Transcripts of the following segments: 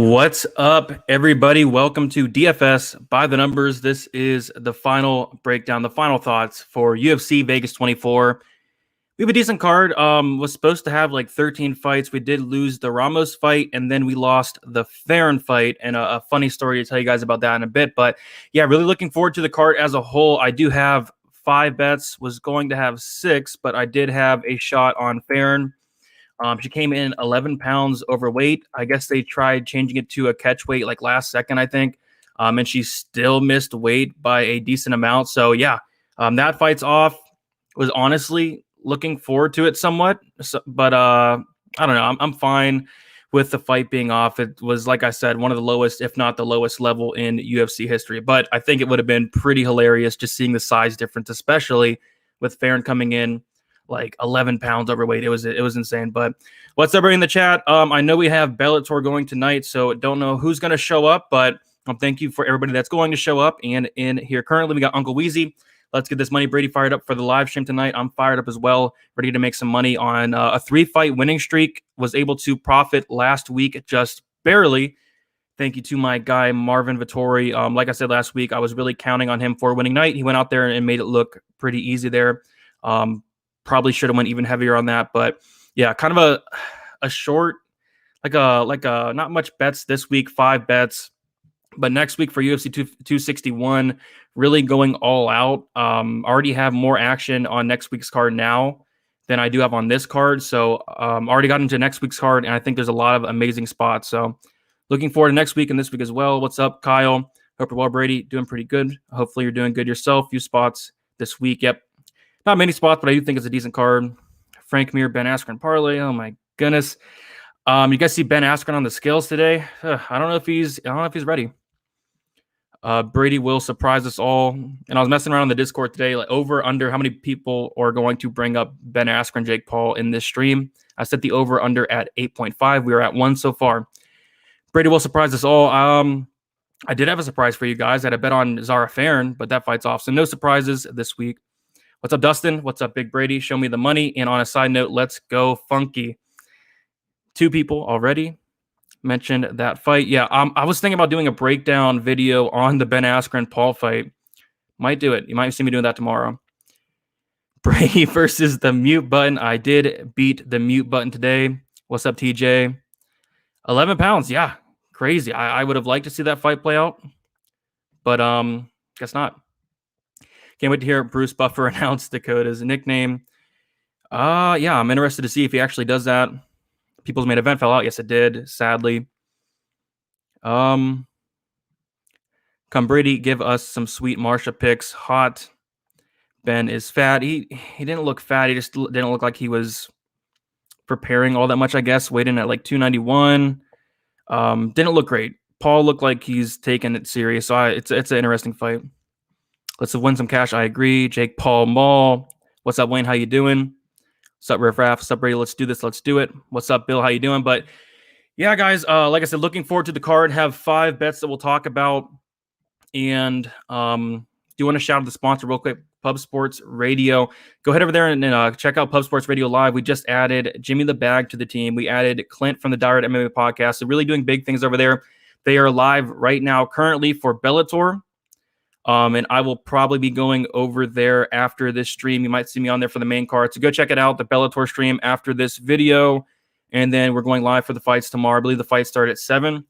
What's up, everybody? Welcome to DFS by the numbers. This is the final breakdown, the final thoughts for UFC Vegas 24. We have a decent card. Was supposed to have like 13 fights. We did lose the Ramos fight, and then we lost the Farron fight. And a funny story to tell you guys about that in a bit. But yeah, really looking forward to the card as a whole. I do have 5 bets. Was going to have 6, but I did have a shot on Farron. She came in 11 pounds overweight. I guess they tried changing it to a catch weight like last second, I think. And she still missed weight by a decent amount. So, yeah, that fight's off. Was honestly looking forward to it somewhat. But I don't know. I'm fine with the fight being off. It was, like I said, one of the lowest, if not the lowest level in UFC history. But I think it would have been pretty hilarious just seeing the size difference, especially with Farron coming in like 11 pounds overweight. It was insane. But what's up, everybody in the chat? I know we have Bellator going tonight, so don't know who's going to show up, but thank you for everybody that's going to show up. And in here currently, we got Uncle Weezy. Let's get this money. Brady fired up for the live stream tonight. I'm fired up as well, ready to make some money on a 3-fight winning streak. Was able to profit last week just barely. Thank you to my guy, Marvin Vittori. Like I said last week, I was really counting on him for a winning night. He went out there and made it look pretty easy there. Probably should have went even heavier on that, but yeah, kind of a short, like a not much bets this week, 5 bets, but next week for UFC 261, really going all out. Already have more action on next week's card now than I do have on this card, so already got into next week's card, and I think there's a lot of amazing spots. So looking forward to next week and this week as well. What's up, Kyle? Hope you're well, Brady. Doing pretty good. Hopefully you're doing good yourself. Few spots this week. Yep. Not many spots, but I do think it's a decent card. Frank Mir, Ben Askren parlay. Oh my goodness. You guys see Ben Askren on the scales today? I don't know if he's ready. Brady will surprise us all. And I was messing around on the Discord today, like over under how many people are going to bring up Ben Askren, Jake Paul in this stream. I set the over under at 8.5. We are at 1 so far. Brady will surprise us all. I did have a surprise for you guys. I had a bet on Zara Farron, but that fight's off. So no surprises this week. What's up, Dustin? What's up, Big Brady? Show me the money. And on a side note, let's go funky. 2 people already mentioned that fight. Yeah, I was thinking about doing a breakdown video on the Ben Askren Paul fight. Might do it. You might see me doing that tomorrow. Brady versus the mute button. I did beat the mute button today. What's up, TJ? 11 pounds. Yeah, crazy. I would have liked to see that fight play out, but guess not. Can't wait to hear Bruce Buffer announce Dakota's nickname. Yeah, I'm interested to see if he actually does that. People's main event fell out. Yes, it did, sadly. Come Brady, give us some sweet Marsha picks. Hot. Ben is fat. He didn't look fat. He just didn't look like he was preparing all that much, I guess. Weighed in at like 291. Didn't look great. Paul looked like he's taking it serious. So it's an interesting fight. Let's win some cash. I agree. Jake Paul Mall. What's up, Wayne? How you doing? What's up, Riff Raff? What's up, Brady? Let's do this. Let's do it. What's up, Bill? How you doing? But yeah, guys, like I said, looking forward to the card. Have 5 bets that we'll talk about. And do want to shout out the sponsor real quick, Pub Sports Radio. Go ahead over there and check out Pub Sports Radio Live. We just added Jimmy the Bag to the team. We added Clint from the Direct MMA podcast. So really doing big things over there. They are live right now currently for Bellator. And I will probably be going over there after this stream. You might see me on there for the main card. So go check it out, the Bellator stream after this video. And then we're going live for the fights tomorrow. I believe the fights start at 7.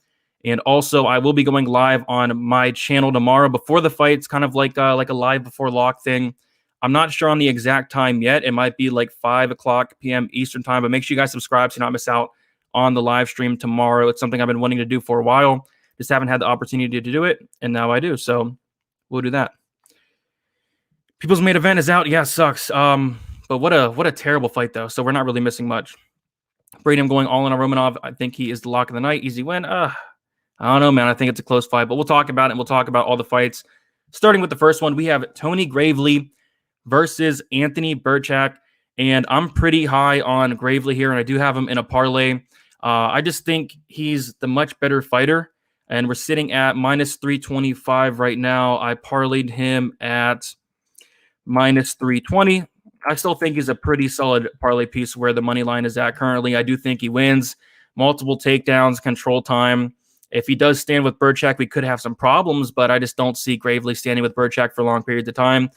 And also, I will be going live on my channel tomorrow before the fights, kind of like a live before lock thing. I'm not sure on the exact time yet. It might be like 5 o'clock p.m. Eastern time. But make sure you guys subscribe so you not miss out on the live stream tomorrow. It's something I've been wanting to do for a while. Just haven't had the opportunity to do it. And now I do. So we'll do that. People's main event is out. Yeah, sucks. But what a terrible fight, though. So we're not really missing much. Brady, I'm going all in on Romanov. I think he is the lock of the night. Easy win. I don't know, man. I think it's a close fight. But we'll talk about it, and we'll talk about all the fights. Starting with the first one, we have Tony Gravely versus Anthony Birchak. And I'm pretty high on Gravely here, and I do have him in a parlay. I just think he's the much better fighter. And we're sitting at minus 325 right now. I parlayed him at minus 320. I still think he's a pretty solid parlay piece where the money line is at currently. I do think he wins. Multiple takedowns, control time. If he does stand with Birchak, we could have some problems, but I just don't see Gravely standing with Birchak for long periods of time.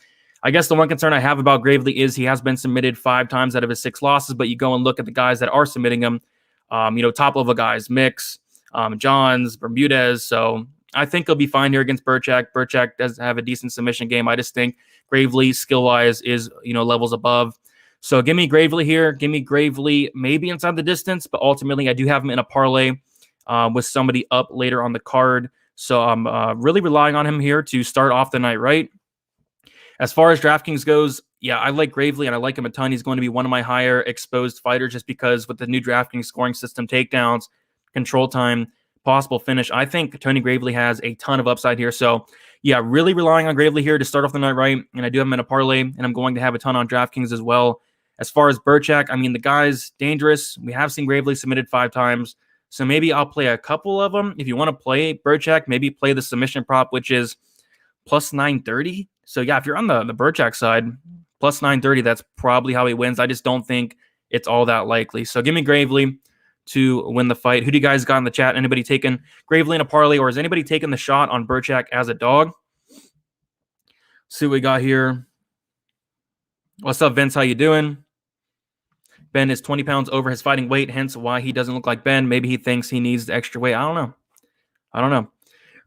I guess the one concern I have about Gravely is he has been submitted 5 times out of his 6 losses, but you go and look at the guys that are submitting him, top-level guys, Mix, Johns, Bermudez, so I think he'll be fine here against Birchak. Birchak does have a decent submission game. I just think Gravely, skill-wise, is, levels above. So give me Gravely here. Give me Gravely maybe inside the distance, but ultimately I do have him in a parlay with somebody up later on the card. So I'm really relying on him here to start off the night right. As far as DraftKings goes, yeah, I like Gravely and I like him a ton. He's going to be one of my higher exposed fighters just because with the new DraftKings scoring system, takedowns, control time, possible finish, I think Tony Gravely has a ton of upside here. So yeah, really relying on Gravely here to start off the night right. And I do have him in a parlay, and I'm going to have a ton on DraftKings as well. As far as Birchak, I mean, the guy's dangerous. We have seen Gravely submitted 5 times. So maybe I'll play a couple of them. If you want to play Birchak, maybe play the submission prop, which is plus 930. So yeah, if you're on the Birchak side, plus 930, that's probably how he wins. I just don't think it's all that likely. So give me Gravely to win the fight. Who do you guys got in the chat? Anybody taking Gravely in a parlay, or is anybody taking the shot on Birchak as a dog? See what we got here. What's up, Vince? How you doing? Ben is 20 pounds over his fighting weight, hence why he doesn't look like Ben. Maybe he thinks he needs the extra weight. I don't know.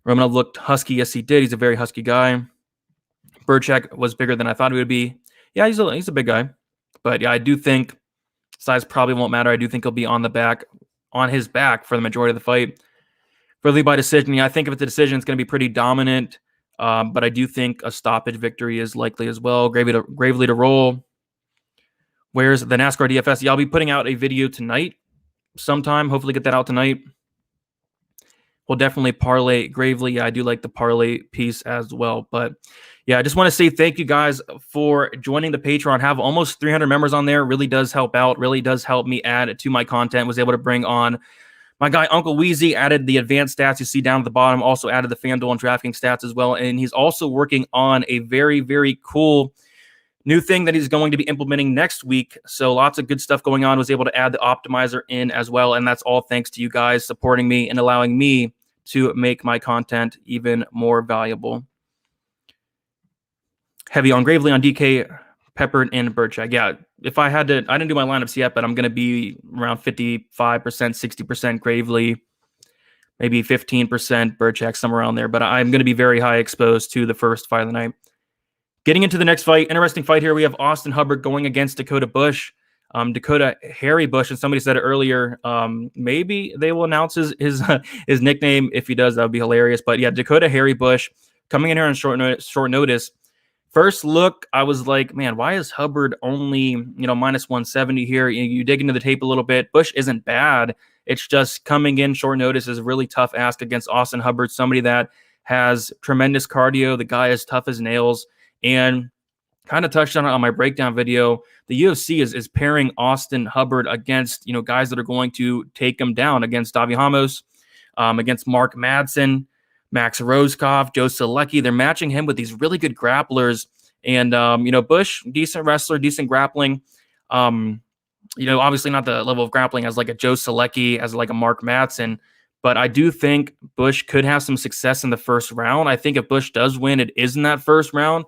Romanov looked husky. Yes, he did. He's a very husky guy. Birchak was bigger than I thought he would be. Yeah, he's a big guy. But yeah, I do think size probably won't matter. I do think he'll be on his back for the majority of the fight. For lead by decision, yeah, I think if it's a decision, it's going to be pretty dominant. But I do think a stoppage victory is likely as well. Gravely to roll. Where's the NASCAR DFS? Yeah, I'll be putting out a video tonight sometime. Hopefully get that out tonight. We'll definitely parlay Gravely. Yeah, I do like the parlay piece as well. But yeah, I just want to say thank you guys for joining the Patreon. Have almost 300 members on there. Really does help out. Really does help me add to my content. Was able to bring on my guy Uncle Weezy, added the advanced stats you see down at the bottom. Also added the FanDuel and DraftKings stats as well. And he's also working on a very, very cool new thing that he's going to be implementing next week. So lots of good stuff going on. Was able to add the optimizer in as well. And that's all thanks to you guys supporting me and allowing me to make my content even more valuable. Heavy on Gravely, on DK, Peppered, and Birchak. Yeah, if I had to, I didn't do my lineups yet, but I'm going to be around 55%, 60% Gravely, maybe 15% Birchak, somewhere around there. But I'm going to be very high exposed to the first fight of the night. Getting into the next fight, interesting fight here. We have Austin Hubbard going against Dakota Bush. Dakota Harry Bush, and somebody said it earlier, maybe they will announce his nickname. If he does, that would be hilarious. But yeah, Dakota Harry Bush coming in here on short notice. First look, I was like, man, why is Hubbard only, minus 170 here? You dig into the tape a little bit. Bush isn't bad. It's just coming in short notice is a really tough ask against Austin Hubbard, somebody that has tremendous cardio. The guy is tough as nails. And kind of touched on it on my breakdown video. The UFC is pairing Austin Hubbard against, guys that are going to take him down, against Davi Ramos, against Mark Madsen, Max Roskopf, Joe Selecki. They're matching him with these really good grapplers. And, Bush, decent wrestler, decent grappling. Obviously not the level of grappling as like a Joe Selecki, as like a Mark Madsen. But I do think Bush could have some success in the first round. I think if Bush does win, it is in that first round.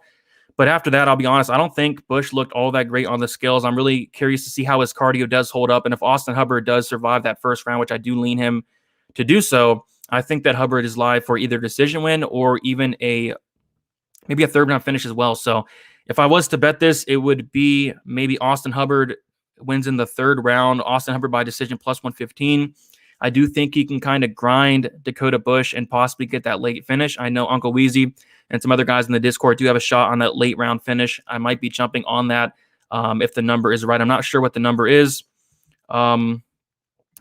But after that, I'll be honest, I don't think Bush looked all that great on the scales. I'm really curious to see how his cardio does hold up. And if Austin Hubbard does survive that first round, which I do lean him to do so, I think that Hubbard is live for either decision win or even maybe a third round finish as well. So if I was to bet this, it would be maybe Austin Hubbard wins in the third round, Austin Hubbard by decision plus 115. I do think he can kind of grind Dakota Bush and possibly get that late finish. I know Uncle Weezy and some other guys in the Discord do have a shot on that late round finish. I might be jumping on that if the number is right. I'm not sure what the number is. Uncle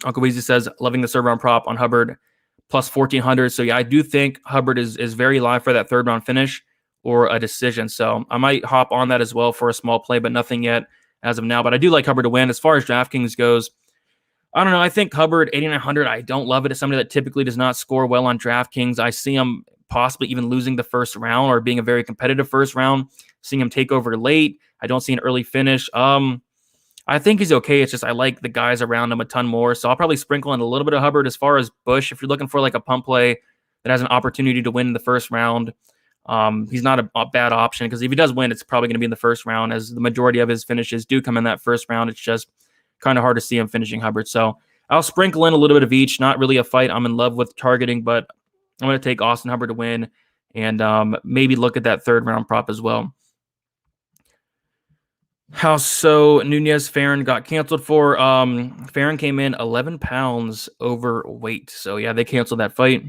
Weezy says, loving the third round prop on Hubbard plus 1,400. So yeah, I do think Hubbard is very live for that third round finish or a decision. So I might hop on that as well for a small play, but nothing yet as of now. But I do like Hubbard to win. As far as DraftKings goes, I don't know. I think Hubbard, 8,900, I don't love it. It's somebody that typically does not score well on DraftKings. I see him possibly even losing the first round or being a very competitive first round, seeing him take over late. I don't see an early finish. I I think he's okay. It's just I like the guys around him a ton more. So I'll probably sprinkle in a little bit of Hubbard. As far as Bush, if you're looking for like a pump play that has an opportunity to win in the first round, he's not a bad option, because if he does win, it's probably going to be in the first round, as the majority of his finishes do come in that first round. It's just kind of hard to see him finishing Hubbard. So I'll sprinkle in a little bit of each. Not really a fight I'm in love with targeting, but I'm going to take Austin Hubbard to win, and maybe look at that third round prop as well. How so? Nunez Farron got canceled for. Farron came in 11 pounds overweight. So yeah, they canceled that fight.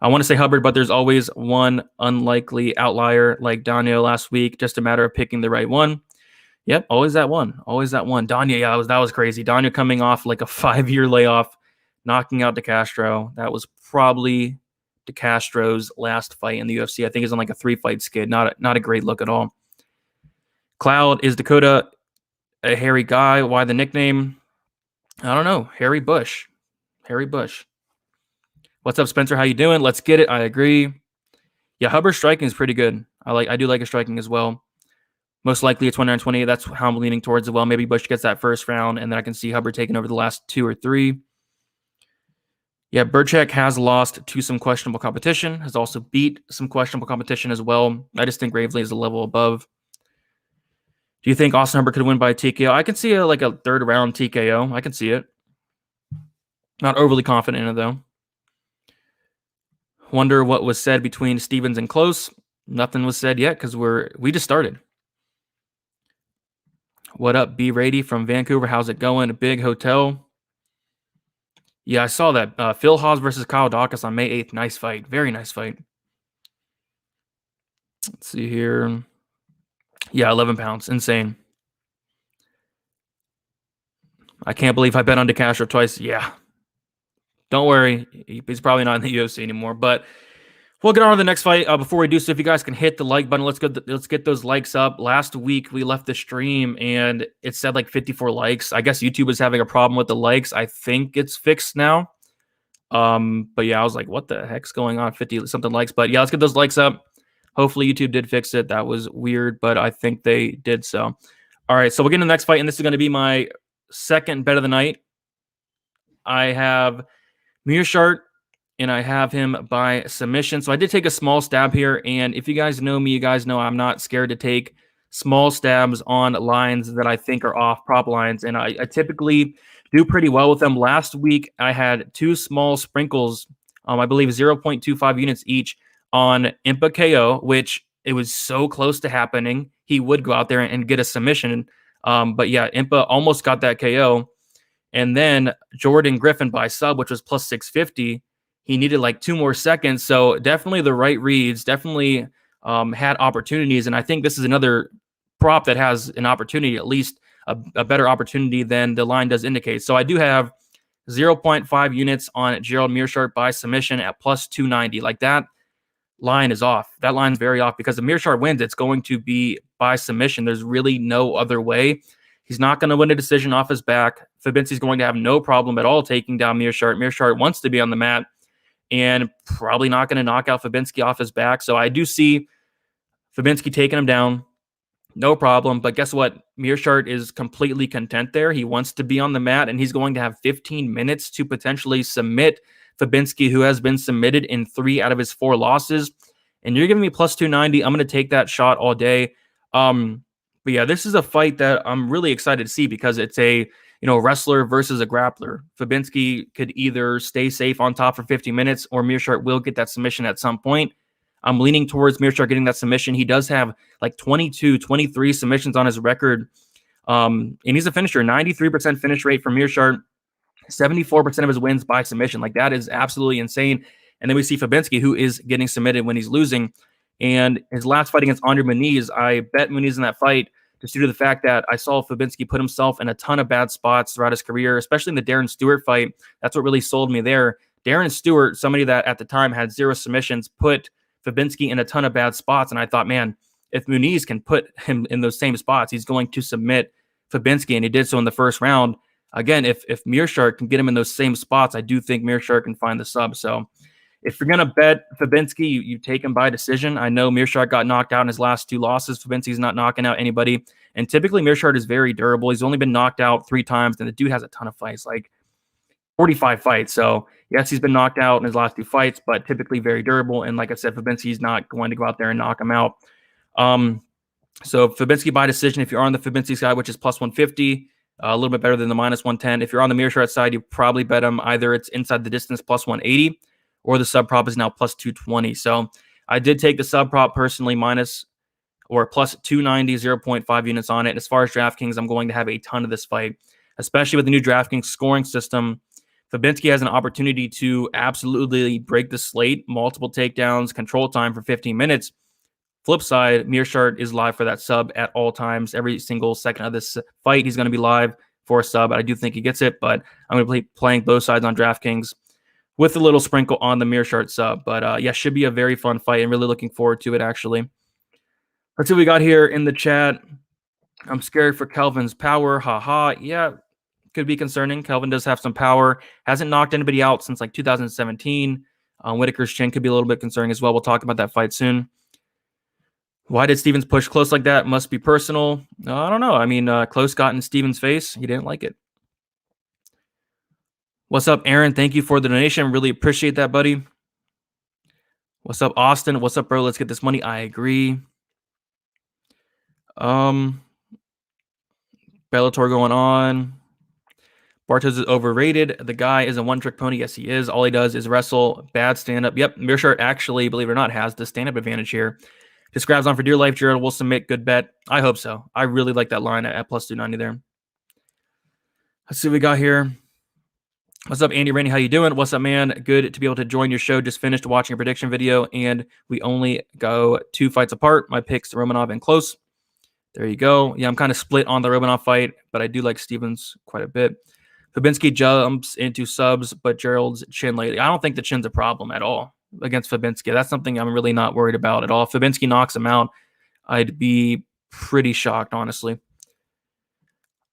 I want to say Hubbard, but there's always one unlikely outlier like Daniel last week. Just a matter of picking the right one. Yep, always that one. Always that one. Daniel, yeah, that was crazy. Daniel coming off like a 5-year layoff, knocking out De Castro. That was probably De Castro's last fight in the UFC. I think he's on like a 3-fight skid. Not a great look at all. Cloud, is Dakota a hairy guy? Why the nickname? I don't know. Harry Bush. Harry Bush. What's up, Spencer? How you doing? Let's get it. I agree. Yeah, Hubbard's striking is pretty good. I do like his striking as well. Most likely it's 29-28. That's how I'm leaning towards as well. Maybe Bush gets that first round, and then I can see Hubbard taking over the last 2 or 3. Yeah, Birchak has lost to some questionable competition, has also beat some questionable competition as well. I just think Gravely is a level above. Do you think Austin Hubbard could win by TKO? I can see like a third round TKO. I can see it. Not overly confident in it, though. Wonder what was said between Stevens and Close. Nothing was said yet, because we just started. What up, B. Rady from Vancouver? How's it going? A big hotel. Yeah, I saw that. Phil Haas versus Kyle Dawkins on May 8th. Nice fight. Very nice fight. Let's see here. Yeah, 11 pounds. Insane. I can't believe I bet on De Castro twice. Yeah. Don't worry. He's probably not in the UFC anymore. But we'll get on to the next fight. Before we do so, if you guys can hit the like button, let's get those likes up. Last week, we left the stream, and it said like 54 likes. I guess YouTube was having a problem with the likes. I think it's fixed now. But yeah, I was like, what the heck's going on? 50-something likes. But yeah, let's get those likes up. Hopefully YouTube did fix it. That was weird, but I think they did so. All right, so we'll get into the next fight, and this is going to be my second bet of the night. I have Muirshart, and I have him by submission. So I did take a small stab here, and if you guys know me, you guys know I'm not scared to take small stabs on lines that I think are off prop lines, and I typically do pretty well with them. Last week, I had 2 small sprinkles, I believe 0.25 units each, on Impa KO, which it was so close to happening. He would go out there and get a submission. But yeah, Impa almost got that KO. And then Jordan Griffin by sub, which was plus 650. He needed like 2 more seconds. So definitely the right reads, definitely had opportunities. And I think this is another prop that has an opportunity, at least a better opportunity than the line does indicate. So I do have 0.5 units on Gerald Muirshart by submission at plus 290. Like that line is off. That line's very off, because if Muirshart wins, it's going to be by submission. There's really no other way. He's not going to win a decision off his back. Fabinski's going to have no problem at all taking down Muirshart. Muirshart wants to be on the mat and probably not going to knock out Fabinski off his back. So I do see Fabinski taking him down. No problem. But guess what? Muirshart is completely content there. He wants to be on the mat, and he's going to have 15 minutes to potentially submit Fabinski, who has been submitted in 3 out of his 4 losses. And you're giving me plus 290. I'm going to take that shot all day. But yeah, this is a fight that I'm really excited to see, because it's a wrestler versus a grappler. Fabinski could either stay safe on top for 50 minutes, or Muirshart will get that submission at some point. I'm leaning towards Muirshart getting that submission. He does have like 22, 23 submissions on his record. And he's a finisher. 93% finish rate for Muirshart. 74% of his wins by submission. Like, that is absolutely insane. And then we see Fabinski, who is getting submitted when he's losing. And his last fight against Andre Muniz, I bet Muniz in that fight just due to the fact that I saw Fabinski put himself in a ton of bad spots throughout his career, especially in the Darren Stewart fight. That's what really sold me there. Darren Stewart, somebody that at the time had 0 submissions, put Fabinski in a ton of bad spots. And I thought, man, if Muniz can put him in those same spots, he's going to submit Fabinski. And he did so in the first round. Again, if Muirshart can get him in those same spots, I do think Muirshart can find the sub. So If you're gonna bet Fabinski, you take him by decision. I know Muirshart got knocked out in his last 2 losses. Fabinski's not knocking out anybody, and typically Muirshart is very durable. He's only been knocked out 3 times, and the dude has a ton of fights, like 45 fights. So yes, he's been knocked out in his last 2 fights, but typically very durable. And like I said, Fabinski's not going to go out there and knock him out. So Fabinski by decision, if you're on the Fabinski side, which is plus 150, a little bit better than the minus 110. If you're on the Muirshart side, you probably bet him either it's inside the distance plus 180 or the sub prop is now plus 220. So I did take the sub prop personally minus or plus 290, 0.5 units on it. As far as DraftKings, I'm going to have a ton of this fight, especially with the new DraftKings scoring system. Fabinski has an opportunity to absolutely break the slate, multiple takedowns, control time for 15 minutes. Flip side, Muirshart is live for that sub at all times. Every single second of this fight, he's going to be live for a sub. I do think he gets it, but I'm going to be playing both sides on DraftKings with a little sprinkle on the Muirshart sub. But yeah, should be a very fun fight and really looking forward to it, actually. Let's see what we got here in the chat. I'm scared for Kelvin's power. Haha. Yeah, could be concerning. Kelvin does have some power. Hasn't knocked anybody out since like 2017. Whitaker's chin could be a little bit concerning as well. We'll talk about that fight soon. Why did Stevens push close like that? Must be personal. I don't know. I mean, close got in Stevens' face. He didn't like it. What's up, Aaron? Thank you for the donation. Really appreciate that, buddy. What's up, Austin? What's up, bro? Let's get this money. I agree. Bellator going on. Bartos is overrated. The guy is a one-trick pony. Yes, he is. All he does is wrestle. Bad stand-up. Yep, Muirshart actually, believe it or not, has the stand-up advantage here. Just grabs on for dear life. Gerald will submit. Good bet. I hope so. I really like that line at plus 290 there. Let's see what we got here. What's up, Andy Rainey? How you doing? What's up, man? Good to be able to join your show. Just finished watching a prediction video, and we only go 2 fights apart. My picks, Romanov and close. There you go. Yeah, I'm kind of split on the Romanov fight, but I do like Stevens quite a bit. Fabinski jumps into subs, but Gerald's chin lately. I don't think the chin's a problem at all against Fabinski. That's something I'm really not worried about at all. If Fabinski knocks him out, I'd be pretty shocked, honestly.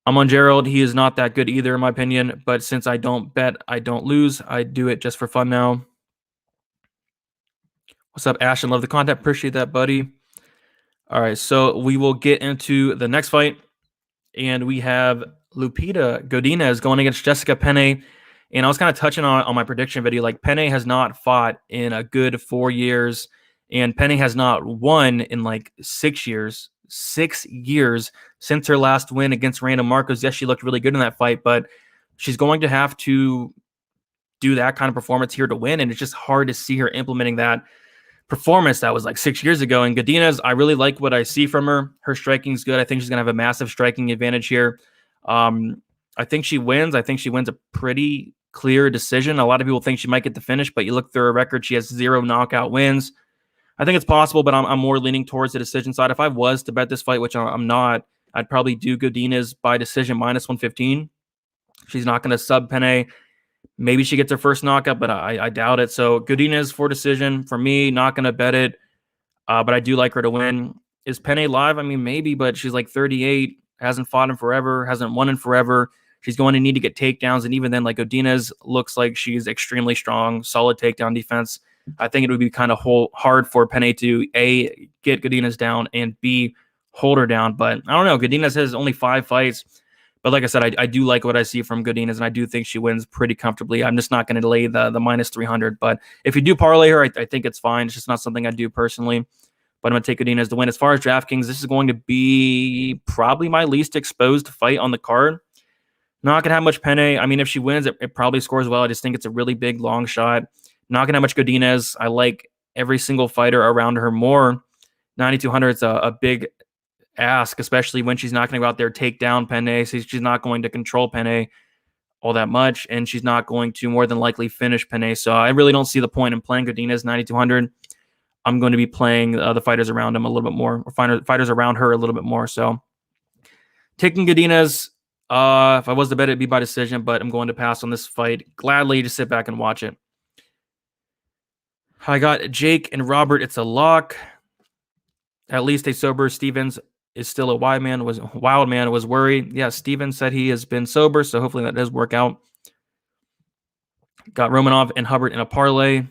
I'm on Gerald. He is not that good either, in my opinion, but since I don't bet, I don't lose. I do it just for fun now. What's up, Ashton? Love the content. Appreciate that, buddy. All right, so we will get into the next fight, and we have Lupita Godinez going against Jessica Penne. And I was kind of touching on my prediction video, like Penne has not fought in a good 4 years, and Penne has not won in like 6 years. 6 years since her last win against Random Marcos. Yes, she looked really good in that fight, but she's going to have to do that kind of performance here to win, and it's just hard to see her implementing that performance that was like 6 years ago. And Godinez, I really like what I see from her. Her striking is good. I think she's going to have a massive striking advantage here. I think she wins. I think she wins a pretty clear decision. A lot of people think she might get the finish, but you look through her record, she has 0 knockout wins. I think it's possible, but I'm more leaning towards the decision side. If I was to bet this fight, which I'm not, I'd probably do Godinez by decision minus 115. She's not going to sub Penne. Maybe she gets her first knockout, but I doubt it. So Godinez for decision. For me, not going to bet it, but I do like her to win. Is Penne live? I mean, maybe, but she's like 38, hasn't fought in forever, hasn't won in forever. She's going to need to get takedowns, and even then, like Godinez looks like she's extremely strong, solid takedown defense. I think it would be kind of hard for Penne to A, get Godinez down, and B, hold her down. But I don't know. Godinez has only 5 fights. But like I said, I do like what I see from Godinez, and I do think she wins pretty comfortably. I'm just not going to lay the minus 300. But if you do parlay her, I think it's fine. It's just not something I do personally. But I'm going to take Godinez to win. As far as DraftKings, this is going to be probably my least exposed fight on the card. Not going to have much Penne. I mean, if she wins, it probably scores well. I just think it's a really big, long shot. Not going to have much Godinez. I like every single fighter around her more. 9,200 is a big ask, especially when she's not going to go out there take down Penne. So she's not going to control Penne all that much, and she's not going to more than likely finish Penne. So I really don't see the point in playing Godinez 9,200. I'm going to be playing the fighters around him a little bit more, or fighters around her a little bit more. So taking Godinez, if I was to bet, it'd be by decision, but I'm going to pass on this fight. Gladly just sit back and watch it. I got Jake and Robert. It's a lock. At least a sober Stevens is still a wild man. Was worried. Yeah, Stevens said he has been sober, so hopefully that does work out. Got Romanov and Hubbard in a parlay.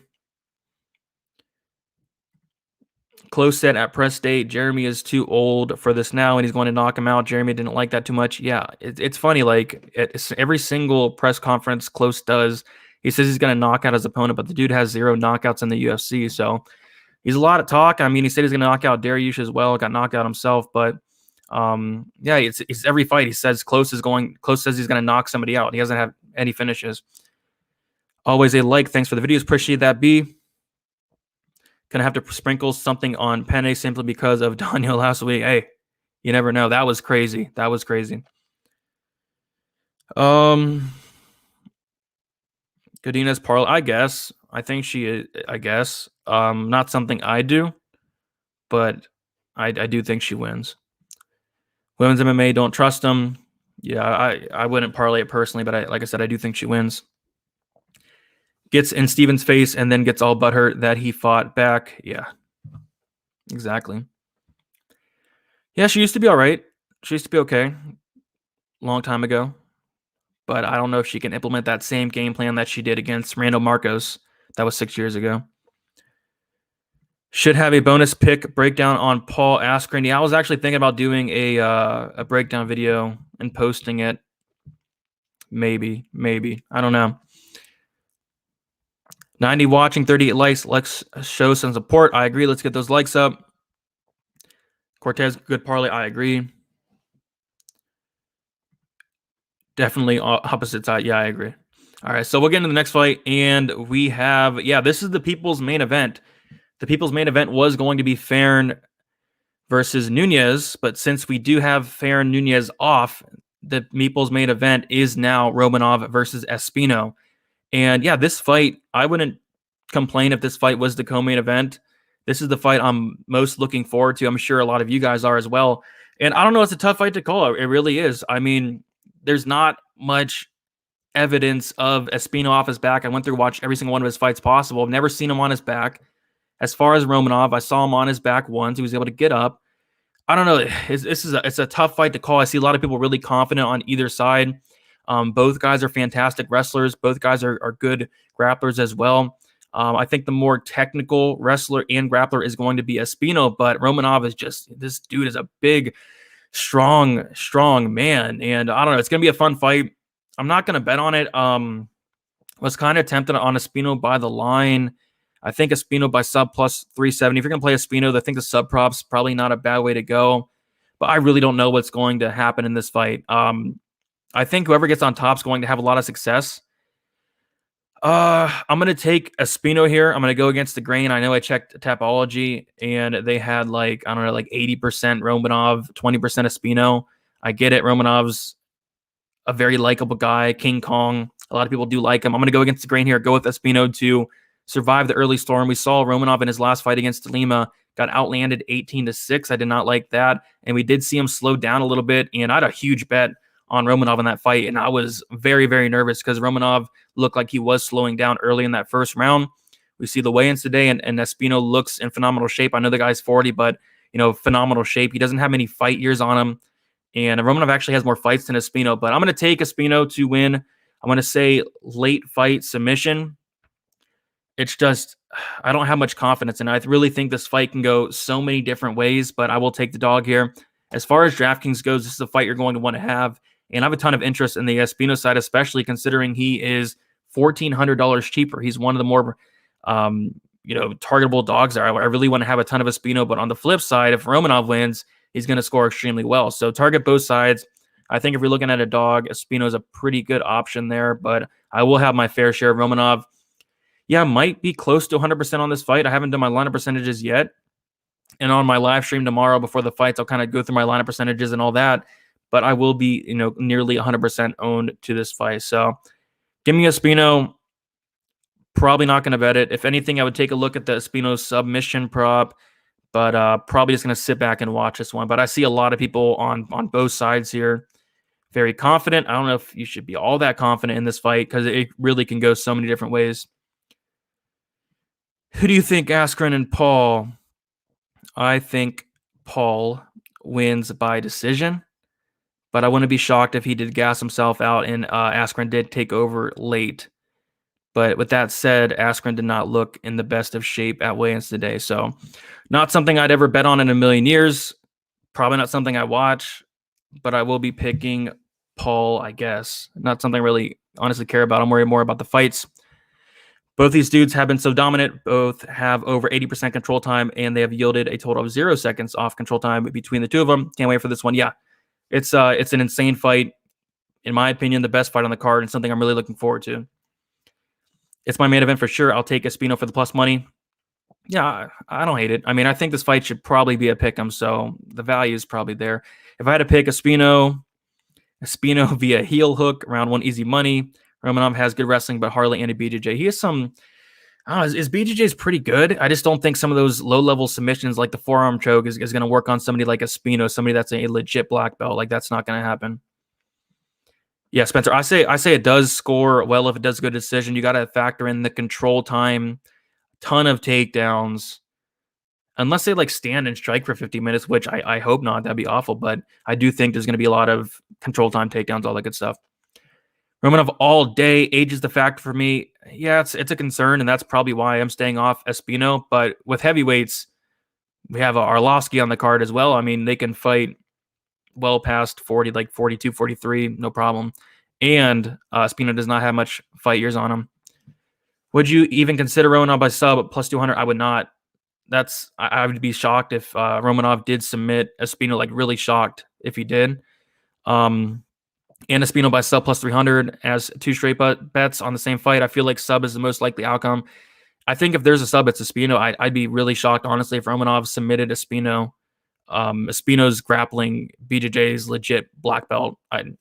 Close set at press date. Jeremy is too old for this now, and he's going to knock him out. Jeremy didn't like that too much. Yeah, it's funny. Like every single press conference Close does, he says he's going to knock out his opponent, but the dude has 0 knockouts in the UFC. So he's a lot of talk. I mean, he said he's going to knock out Dariush as well. Got knocked out himself, but yeah, it's every fight he says Close says he's going to knock somebody out. He doesn't have any finishes. Always a like. Thanks for the videos. Appreciate that, B. Gonna have to sprinkle something on Penne simply because of Daniel last week. Hey, you never know. That was crazy. That was crazy. Godinez parlay. I guess. I think she is. I guess. Not something I do, but I do think she wins. Women's MMA, don't trust them. Yeah, I wouldn't parlay it personally, but like I said, I do think she wins. Gets in Steven's face and then gets all butthurt that he fought back. Yeah, exactly. Yeah, she used to be all right. She used to be okay. Long time ago. But I don't know if she can implement that same game plan that she did against Randall Marcos. That was 6 years ago. Should have a bonus pick breakdown on Paul Askren. Yeah, I was actually thinking about doing a breakdown video and posting it. Maybe. I don't know. 90 watching, 38 likes. Let's show some support. I agree. Let's get those likes up. Cortez, good parlay. I agree. Definitely opposite side. Yeah, I agree. All right, so we'll get into the next fight, and we have, this is the people's main event. The people's main event was going to be Farron versus Nunez, but since we do have Farron Nunez off, the people's main event is now Romanov versus Espino. And yeah, this fight, I wouldn't complain if this fight was the co-main event. This is the fight I'm most looking forward to. I'm sure a lot of you guys are as well. And I don't know, it's a tough fight to call. It really is. I mean, there's not much evidence of Espino off his back. I went through watch every single one of his fights possible. I've never seen him on his back. As far as Romanov, I saw him on his back once. He was able to get up. I don't know. It's a tough fight to call. I see a lot of people really confident on either side. Both guys are fantastic wrestlers. Both guys are good grapplers as well. I think the more technical wrestler and grappler is going to be Espino, but Romanov is this dude is a big, strong man. And I don't know. It's going to be a fun fight. I'm not going to bet on it. Was kind of tempted on Espino by the line. I think Espino by sub plus 370. If you're going to play Espino, I think the sub prop's probably not a bad way to go. But I really don't know what's going to happen in this fight. I think whoever gets on top is going to have a lot of success. I'm going to take Espino here. I'm going to go against the grain. I know I checked Tapology, and they had like 80% Romanov, 20% Espino. I get it. Romanov's a very likable guy, King Kong. A lot of people do like him. I'm going to go against the grain here, go with Espino to survive the early storm. We saw Romanov in his last fight against Lima, got outlanded 18-6. I did not like that. And we did see him slow down a little bit. And I had a huge bet on Romanov in that fight. And I was very, very nervous because Romanov looked like he was slowing down early in that first round. We see the weigh-ins today, and Espino looks in phenomenal shape. I know the guy's 40, but, phenomenal shape. He doesn't have many fight years on him. And Romanov actually has more fights than Espino. But I'm going to take Espino to win. I'm going to say late fight submission. It's just, I don't have much confidence in it. I really think this fight can go so many different ways, but I will take the dog here. As far as Draftkings goes, this is a fight you're going to want to have. And I have a ton of interest in the Espino side, especially considering he is $1,400 cheaper. He's one of the more, targetable dogs there. I really want to have a ton of Espino, but on the flip side, if Romanov wins, he's going to score extremely well. So target both sides. I think if you're looking at a dog, Espino is a pretty good option there, but I will have my fair share of Romanov. Yeah, might be close to 100% on this fight. I haven't done my lineup percentages yet. And on my live stream tomorrow before the fights, I'll kind of go through my lineup percentages and all that. But I will be, nearly 100% owned to this fight. So give me Espino. Probably not going to bet it. If anything, I would take a look at the Espino submission prop. But probably just going to sit back and watch this one. But I see a lot of people on both sides here. Very confident. I don't know if you should be all that confident in this fight because it really can go so many different ways. Who do you think, Askren and Paul? I think Paul wins by decision, but I wouldn't be shocked if he did gas himself out and Askren did take over late. But with that said, Askren did not look in the best of shape at weigh-ins today. So not something I'd ever bet on in a million years. Probably not something I watch, but I will be picking Paul, I guess. Not something I really honestly care about. I'm worried more about the fights. Both these dudes have been so dominant. Both have over 80% control time, and they have yielded a total of 0 seconds off control time between the two of them. Can't wait for this one. Yeah, it's an insane fight. In my opinion, the best fight on the card and something I'm really looking forward to. It's my main event for sure. I'll take Espino for the plus money. Yeah, I don't hate it. I mean, I think this fight should probably be a pick 'em, so the value is probably there. If I had to pick Espino via heel hook, round one, easy money. Romanov has good wrestling, but hardly any BJJ. He has some, I don't know, his BJJ is pretty good. I just don't think some of those low-level submissions like the forearm choke is going to work on somebody like Espino, somebody that's a legit black belt. Like, that's not going to happen. Yeah, Spencer, I say it does score well if it does a good decision. You got to factor in the control time, ton of takedowns. Unless they like stand and strike for 50 minutes, which I hope not. That'd be awful. But I do think there's going to be a lot of control time takedowns, all that good stuff. Romanov all day, age is the factor for me. Yeah, it's a concern, and that's probably why I'm staying off Espino. But with heavyweights, we have Arlovski on the card as well. I mean, they can fight well past 40, like 42, 43, no problem. And Espino does not have much fight years on him. Would you even consider Romanov by sub plus 200? I would not. I would be shocked if Romanov did submit Espino, like really shocked if he did. And Espino by sub plus 300 as two straight bets on the same fight. I feel like sub is the most likely outcome. I think if there's a sub, it's Espino. I'd be really shocked, honestly, if Romanov submitted Espino. Espino's grappling, BJJ's legit black belt.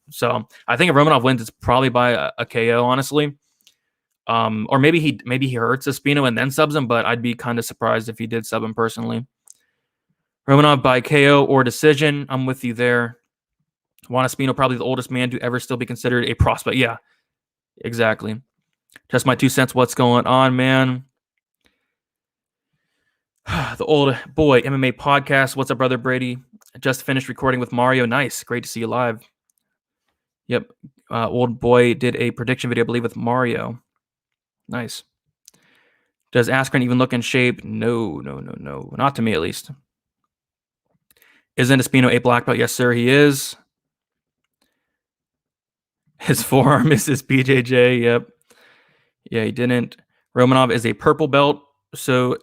So I think if Romanov wins, it's probably by a KO, honestly. Or maybe he hurts Espino and then subs him, but I'd be kind of surprised if he did sub him personally. Romanov by KO or decision. I'm with you there. Juan Espino, probably the oldest man to ever still be considered a prospect. Yeah, exactly. Just my 2 cents. What's going on, man? The old boy MMA podcast. What's up, brother Brady? Just finished recording with Mario. Nice. Great to see you live. Yep. Old boy did a prediction video, I believe, with Mario. Nice. Does Askren even look in shape? No. Not to me, at least. Isn't Espino a black belt? Yes, sir, he is. His forearm is his BJJ. Yep. Yeah, he didn't. Romanov is a purple belt. So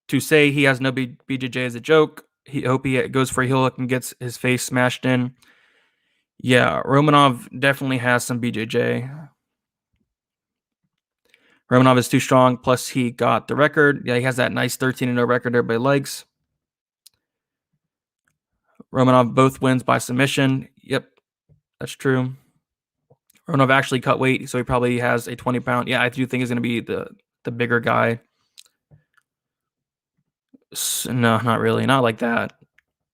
to say he has no BJJ is a joke. He hope he goes for a heel hook and gets his face smashed in. Yeah, Romanov definitely has some BJJ. Romanov is too strong. Plus, he got the record. Yeah, he has that nice 13-0 record everybody likes. Romanov both wins by submission. Yep, that's true. Romanov actually cut weight, so he probably has a 20-pound. Yeah, I do think he's going to be the bigger guy. No, not really. Not like that.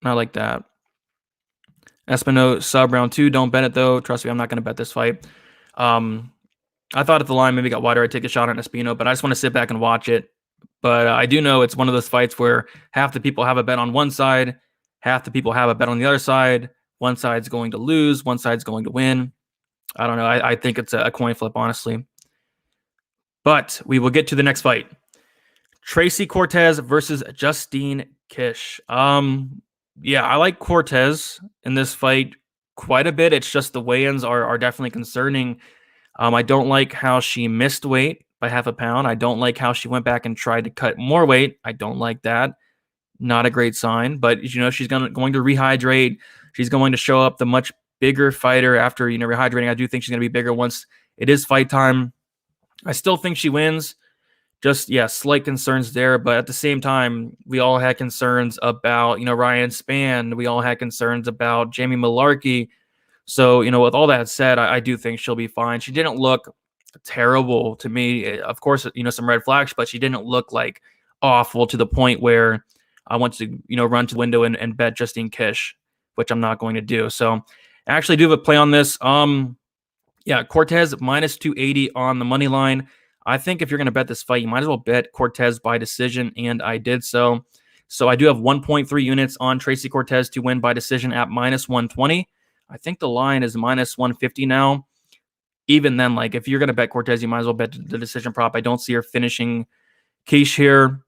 Not like that. Espino sub round 2. Don't bet it, though. Trust me, I'm not going to bet this fight. I thought if the line maybe got wider, I'd take a shot on Espino, but I just want to sit back and watch it. But I do know it's one of those fights where half the people have a bet on one side, half the people have a bet on the other side. One side's going to lose, one side's going to win. I don't know. I think it's a coin flip, honestly. But we will get to the next fight. Tracy Cortez versus Justine Kish. Yeah, I like Cortez in this fight quite a bit. It's just the weigh-ins are definitely concerning. I don't like how she missed weight by half a pound. I don't like how she went back and tried to cut more weight. I don't like that. Not a great sign. But, she's going to rehydrate. She's going to show up the much bigger fighter after, rehydrating. I do think she's going to be bigger once it is fight time. I still think she wins. Just, yeah, slight concerns there. But at the same time, we all had concerns about, Ryan Spann. We all had concerns about Jamie Malarkey. So, with all that said, I do think she'll be fine. She didn't look terrible to me. Of course, some red flags, but she didn't look like awful to the point where I want to, run to the window and bet Justine Kish, which I'm not going to do. So I actually do have a play on this. Yeah, Cortez minus 280 on the money line. I think if you're going to bet this fight, you might as well bet Cortez by decision, and I did so. So I do have 1.3 units on Tracy Cortez to win by decision at minus 120. I think the line is minus 150 now. even then, like if you're going to bet Cortez, you might as well bet the decision prop. I don't see her finishing Kish here.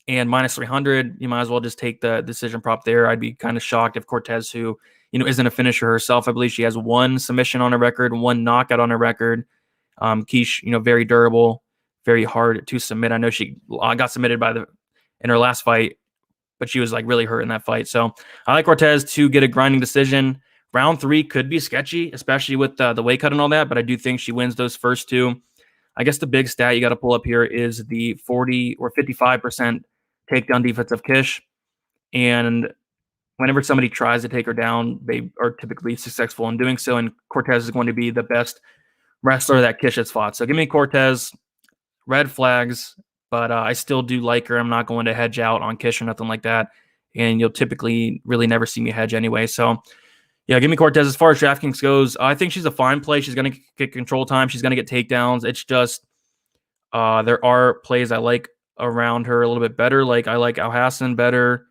And minus 300, you might as well just take the decision prop there. I'd be kind of shocked if Cortez, who, isn't a finisher herself, I believe she has one submission on her record, one knockout on her record. Kish, very durable, very hard to submit. I know she got submitted in her last fight, but she was like really hurt in that fight. So I like Cortez to get a grinding decision. Round 3 could be sketchy, especially with the weight cut and all that, but I do think she wins those first 2. I guess the big stat you got to pull up here is the 40 or 55% takedown defense of Kish. And whenever somebody tries to take her down, they are typically successful in doing so. And Cortez is going to be the best wrestler that Kish has fought. So give me Cortez, red flags, but I still do like her. I'm not going to hedge out on Kish or nothing like that. And you'll typically really never see me hedge anyway. So yeah, give me Cortez. As far as DraftKings goes, I think she's a fine play. She's going to get control time. She's going to get takedowns. It's just there are plays I like around her a little bit better. Like I like Al-Hassan better.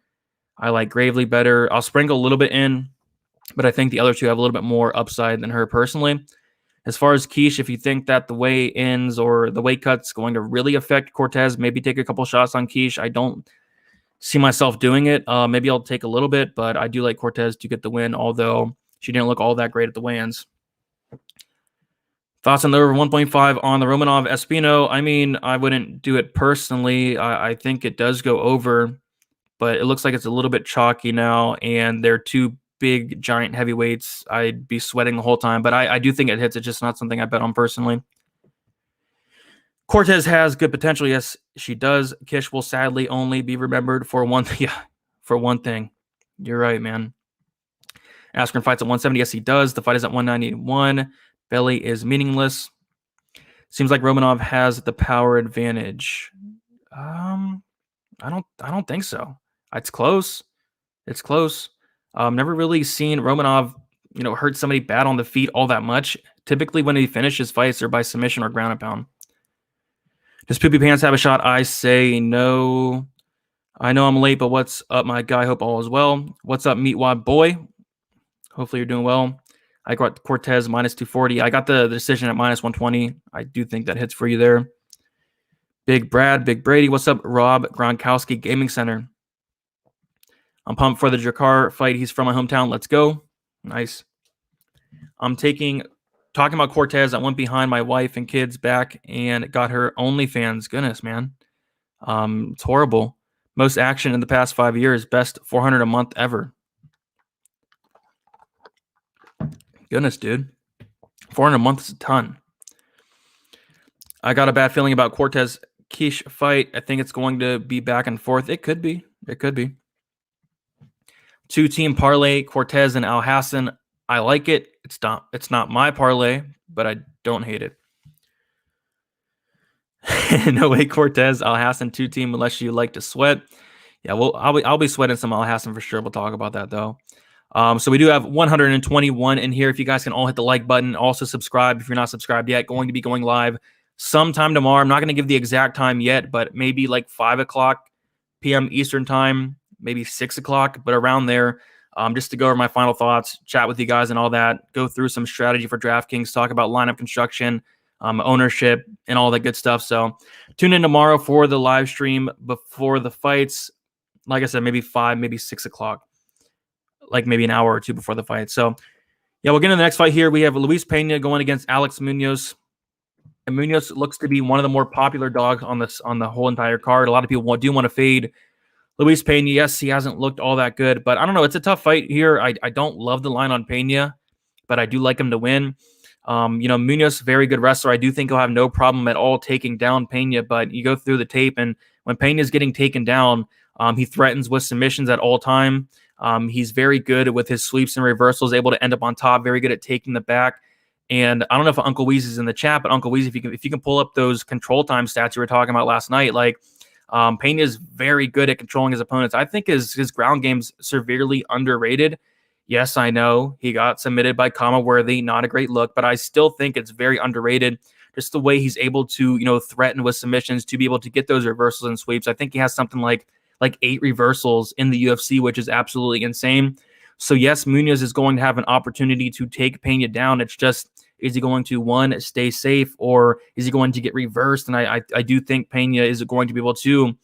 I like Gravely better. I'll sprinkle a little bit in, but I think the other two have a little bit more upside than her personally. As far as Kish, if you think that the weigh-ins or the weight cut's going to really affect Cortez, maybe take a couple shots on Kish. I don't see myself doing it. Maybe I'll take a little bit, but I do like Cortez to get the win, although she didn't look all that great at the weigh-ins. Thoughts on the over 1.5 on the Romanov Espino? I mean, I wouldn't do it personally. I think it does go over, but it looks like it's a little bit chalky now, and they're two big, giant heavyweights. I'd be sweating the whole time, but I do think it hits. It's just not something I bet on personally. Cortez has good potential. Yes, she does. Kish will sadly only be remembered for one thing. You're right, man. Askren fights at 170. Yes, he does. The fight is at 191. Belly is meaningless. Seems like Romanov has the power advantage. I don't think so. It's close. It's close. Never really seen Romanov, hurt somebody bad on the feet all that much. Typically, when he finishes fights, they're by submission or ground and pound. Does Poopy Pants have a shot? I say no. I know I'm late, but what's up, my guy? Hope all is well. What's up, Meatwad boy? Hopefully you're doing well. I got Cortez minus 240. I got the decision at minus 120. I do think that hits for you there. Big Brad, Big Brady. What's up, Rob Gronkowski Gaming Center? I'm pumped for the Jakar fight. He's from my hometown. Let's go. Nice. I'm talking about Cortez. I went behind my wife and kids back and got her OnlyFans. Goodness, man. It's horrible. Most action in the past 5 years. Best 400 a month ever. Goodness, dude. 400 a month is a ton. I got a bad feeling about Cortez Kish fight. I think it's going to be back and forth. It could be. 2-team parlay, Cortez and Al-Hassan. I like it. It's not my parlay, but I don't hate it. No way, Cortez, Al-Hassan 2-team unless you like to sweat. Yeah, well, I'll be sweating some Al-Hassan for sure. We'll talk about that though. So we do have 121 in here. If you guys can all hit the like button, also subscribe if you're not subscribed yet. Going to be going live sometime tomorrow. I'm not going to give the exact time yet, but maybe like 5 o'clock p.m. Eastern time, maybe 6 o'clock, but around there, just to go over my final thoughts, chat with you guys and all that, go through some strategy for DraftKings, talk about lineup construction, ownership, and all that good stuff. So tune in tomorrow for the live stream before the fights. Like I said, maybe 5, maybe 6 o'clock. Like maybe an hour or two before the fight. So, yeah, we'll get into the next fight here. We have Luis Pena going against Alex Munoz. And Munoz looks to be one of the more popular dogs on the whole entire card. A lot of people do want to fade Luis Pena. Yes, he hasn't looked all that good, but I don't know. It's a tough fight here. I don't love the line on Pena, but I do like him to win. Munoz, very good wrestler. I do think he'll have no problem at all taking down Pena, but you go through the tape, and when Pena's getting taken down, he threatens with submissions at all time. He's very good with his sweeps and reversals, able to end up on top, very good at taking the back. And I don't know if Uncle Weezy is in the chat, but Uncle Weezy, if you can pull up those control time stats you were talking about last night, like Pena is very good at controlling his opponents. I think his ground game's severely underrated. Yes, I know he got submitted by Kama Worthy, not a great look, but I still think it's very underrated. Just the way he's able to, threaten with submissions, to be able to get those reversals and sweeps. I think he has something like 8 reversals in the UFC, which is absolutely insane. So yes, Munoz is going to have an opportunity to take Pena down. It's just Is he going to, one, stay safe, or is he going to get reversed? And I do think Pena is going to be able to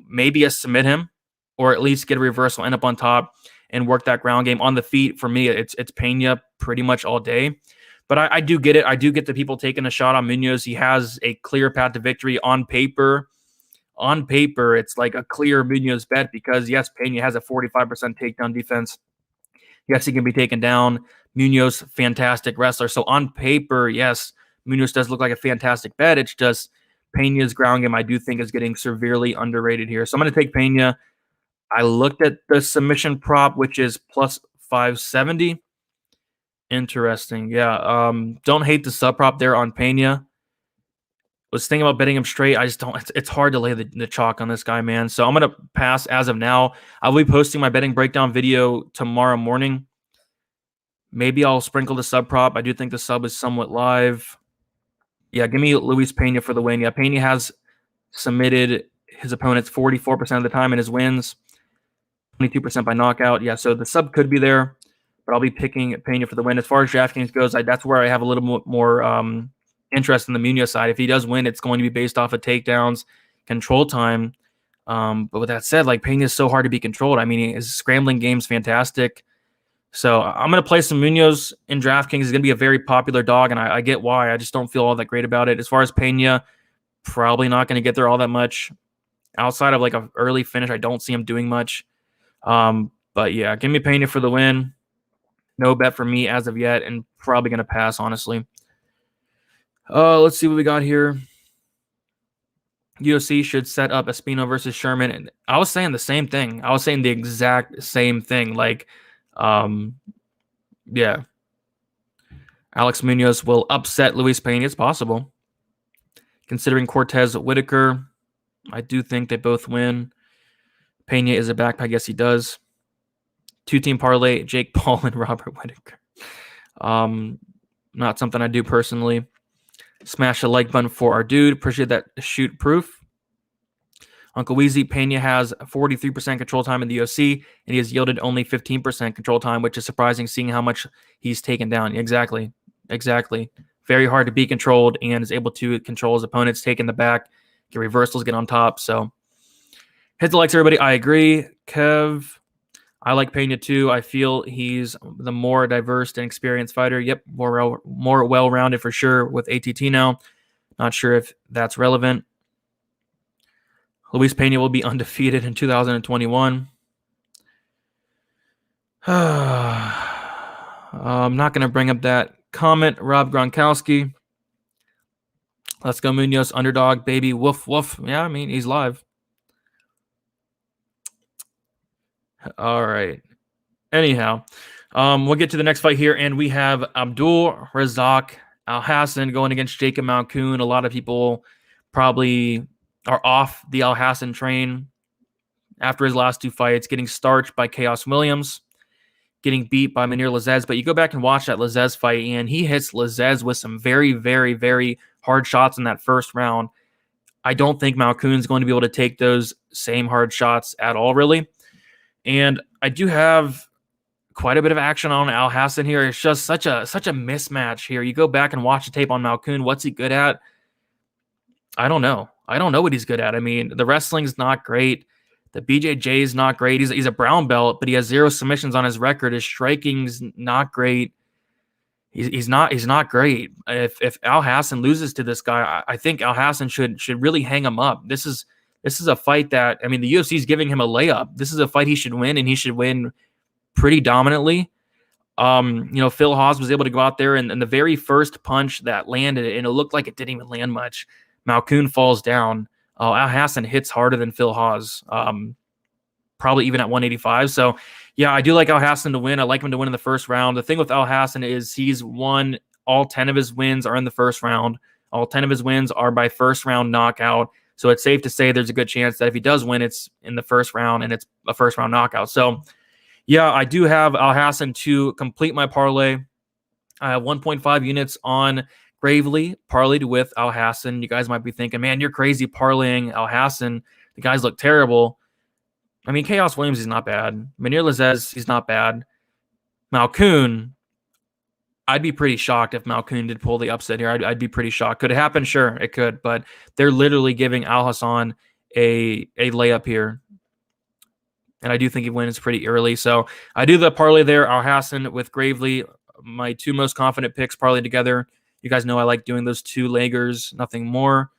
maybe submit him, or at least get a reversal, end up on top, and work that ground game. On the feet, for me, it's Pena pretty much all day. But I do get it. I do get the people taking a shot on Munoz. He has a clear path to victory on paper. On paper, it's like a clear Munoz bet because, yes, Pena has a 45% takedown defense. Yes, he can be taken down. Munoz, fantastic wrestler. So on paper, yes, Munoz does look like a fantastic bet. It's just Pena's ground game, I do think, is getting severely underrated here. So I'm going to take Pena. I looked at the submission prop, which is plus 570. Interesting. Yeah. Don't hate the sub prop there on Pena. Was thinking about betting him straight. I just don't. It's hard to lay the chalk on this guy, man. So I'm going to pass as of now. I'll be posting my betting breakdown video tomorrow morning. Maybe I'll sprinkle the sub prop. I do think the sub is somewhat live. Yeah, give me Luis Pena for the win. Yeah, Pena has submitted his opponents 44% of the time in his wins, 22% by knockout. Yeah, so the sub could be there, but I'll be picking Pena for the win. As far as DraftKings goes, that's where I have a little more interest in the Munoz side. If he does win, it's going to be based off of takedowns, control time. But with that said, like, Pena is so hard to be controlled. I mean, his scrambling game's fantastic. So I'm going to play some Munoz in DraftKings. He's going to be a very popular dog, and I get why. I just don't feel all that great about it. As far as Pena, probably not going to get there all that much. Outside of like an early finish, I don't see him doing much. But yeah, give me Pena for the win. No bet for me as of yet, and probably going to pass, honestly. Let's see what we got here. UFC should set up Espino versus Sherman. And I was saying the same thing. I was saying the exact same thing. Like, yeah. Alex Munoz will upset Luis Pena. It's possible. Considering Cortez Whitaker, I do think they both win. Pena is a backpack. Yes, he does. 2-team parlay, Jake Paul and Robert Whitaker. Not something I do personally. Smash the like button for our dude. Appreciate that shoot proof. Uncle Weezy, Pena has 43% control time in the UFC, and he has yielded only 15% control time, which is surprising seeing how much he's taken down. Exactly. Very hard to be controlled, and is able to control his opponents, take in the back, get reversals, get on top. So hit the likes, everybody. I agree. Kev, I like Pena too. I feel he's the more diverse and experienced fighter. Yep, more well-rounded for sure with ATT now. Not sure if that's relevant. Luis Pena will be undefeated in 2021. I'm not going to bring up that comment. Rob Gronkowski. Let's go Munoz, underdog, baby, woof, woof. Yeah, I mean, he's live. All right. Anyhow, we'll get to the next fight here, and we have Abdul Razak Al-Hassan going against Jacob Malcoon. A lot of people probably are off the Al-Hassan train after his last two fights, getting starched by Chaos Williams, getting beat by Munir Lazzez. But you go back and watch that Lazzez fight, and he hits Lazzez with some very, very, very hard shots in that first round. I don't think Malcoon's going to be able to take those same hard shots at all, really. And I do have quite a bit of action on Al-Hassan here. It's just such a mismatch here. You go back and watch the tape on Malcoon. What's he good at? I don't know. I don't know what he's good at. I mean, the wrestling's not great. The BJJ is not great. He's a brown belt, but he has 0 submissions on his record. His striking's not great. He's not great. If Al-Hassan loses to this guy, I think Al-Hassan should really hang him up. This is a fight that, I mean, the UFC is giving him a layup. This is a fight he should win, and he should win pretty dominantly. Phil Haas was able to go out there, and the very first punch that landed, and it looked like it didn't even land much. Malcoon falls down. Al-Hassan hits harder than Phil Haas, probably even at 185. So, yeah, I do like Al-Hassan to win. I like him to win in the first round. The thing with Al-Hassan is he's won all 10 of his wins are in the first round. All 10 of his wins are by first round knockout. So it's safe to say there's a good chance that if he does win, it's in the first round and it's a first round knockout. So, yeah, I do have Al-Hassan to complete my parlay. I have 1.5 units on Gravely, parlayed with Al-Hassan. You guys might be thinking, man, you're crazy parlaying Al-Hassan. The guys look terrible. I mean, Chaos Williams is not bad. Munir Lazzez, he's not bad. Malcoon, I'd be pretty shocked if Malcoon did pull the upset here. I'd be pretty shocked. Could it happen? Sure, it could. But they're literally giving Al-Hassan a layup here. And I do think he wins pretty early. So I do the parlay there. Al-Hassan with Gravely, my two most confident picks parlay together. You guys know I like doing those two leggers, nothing more.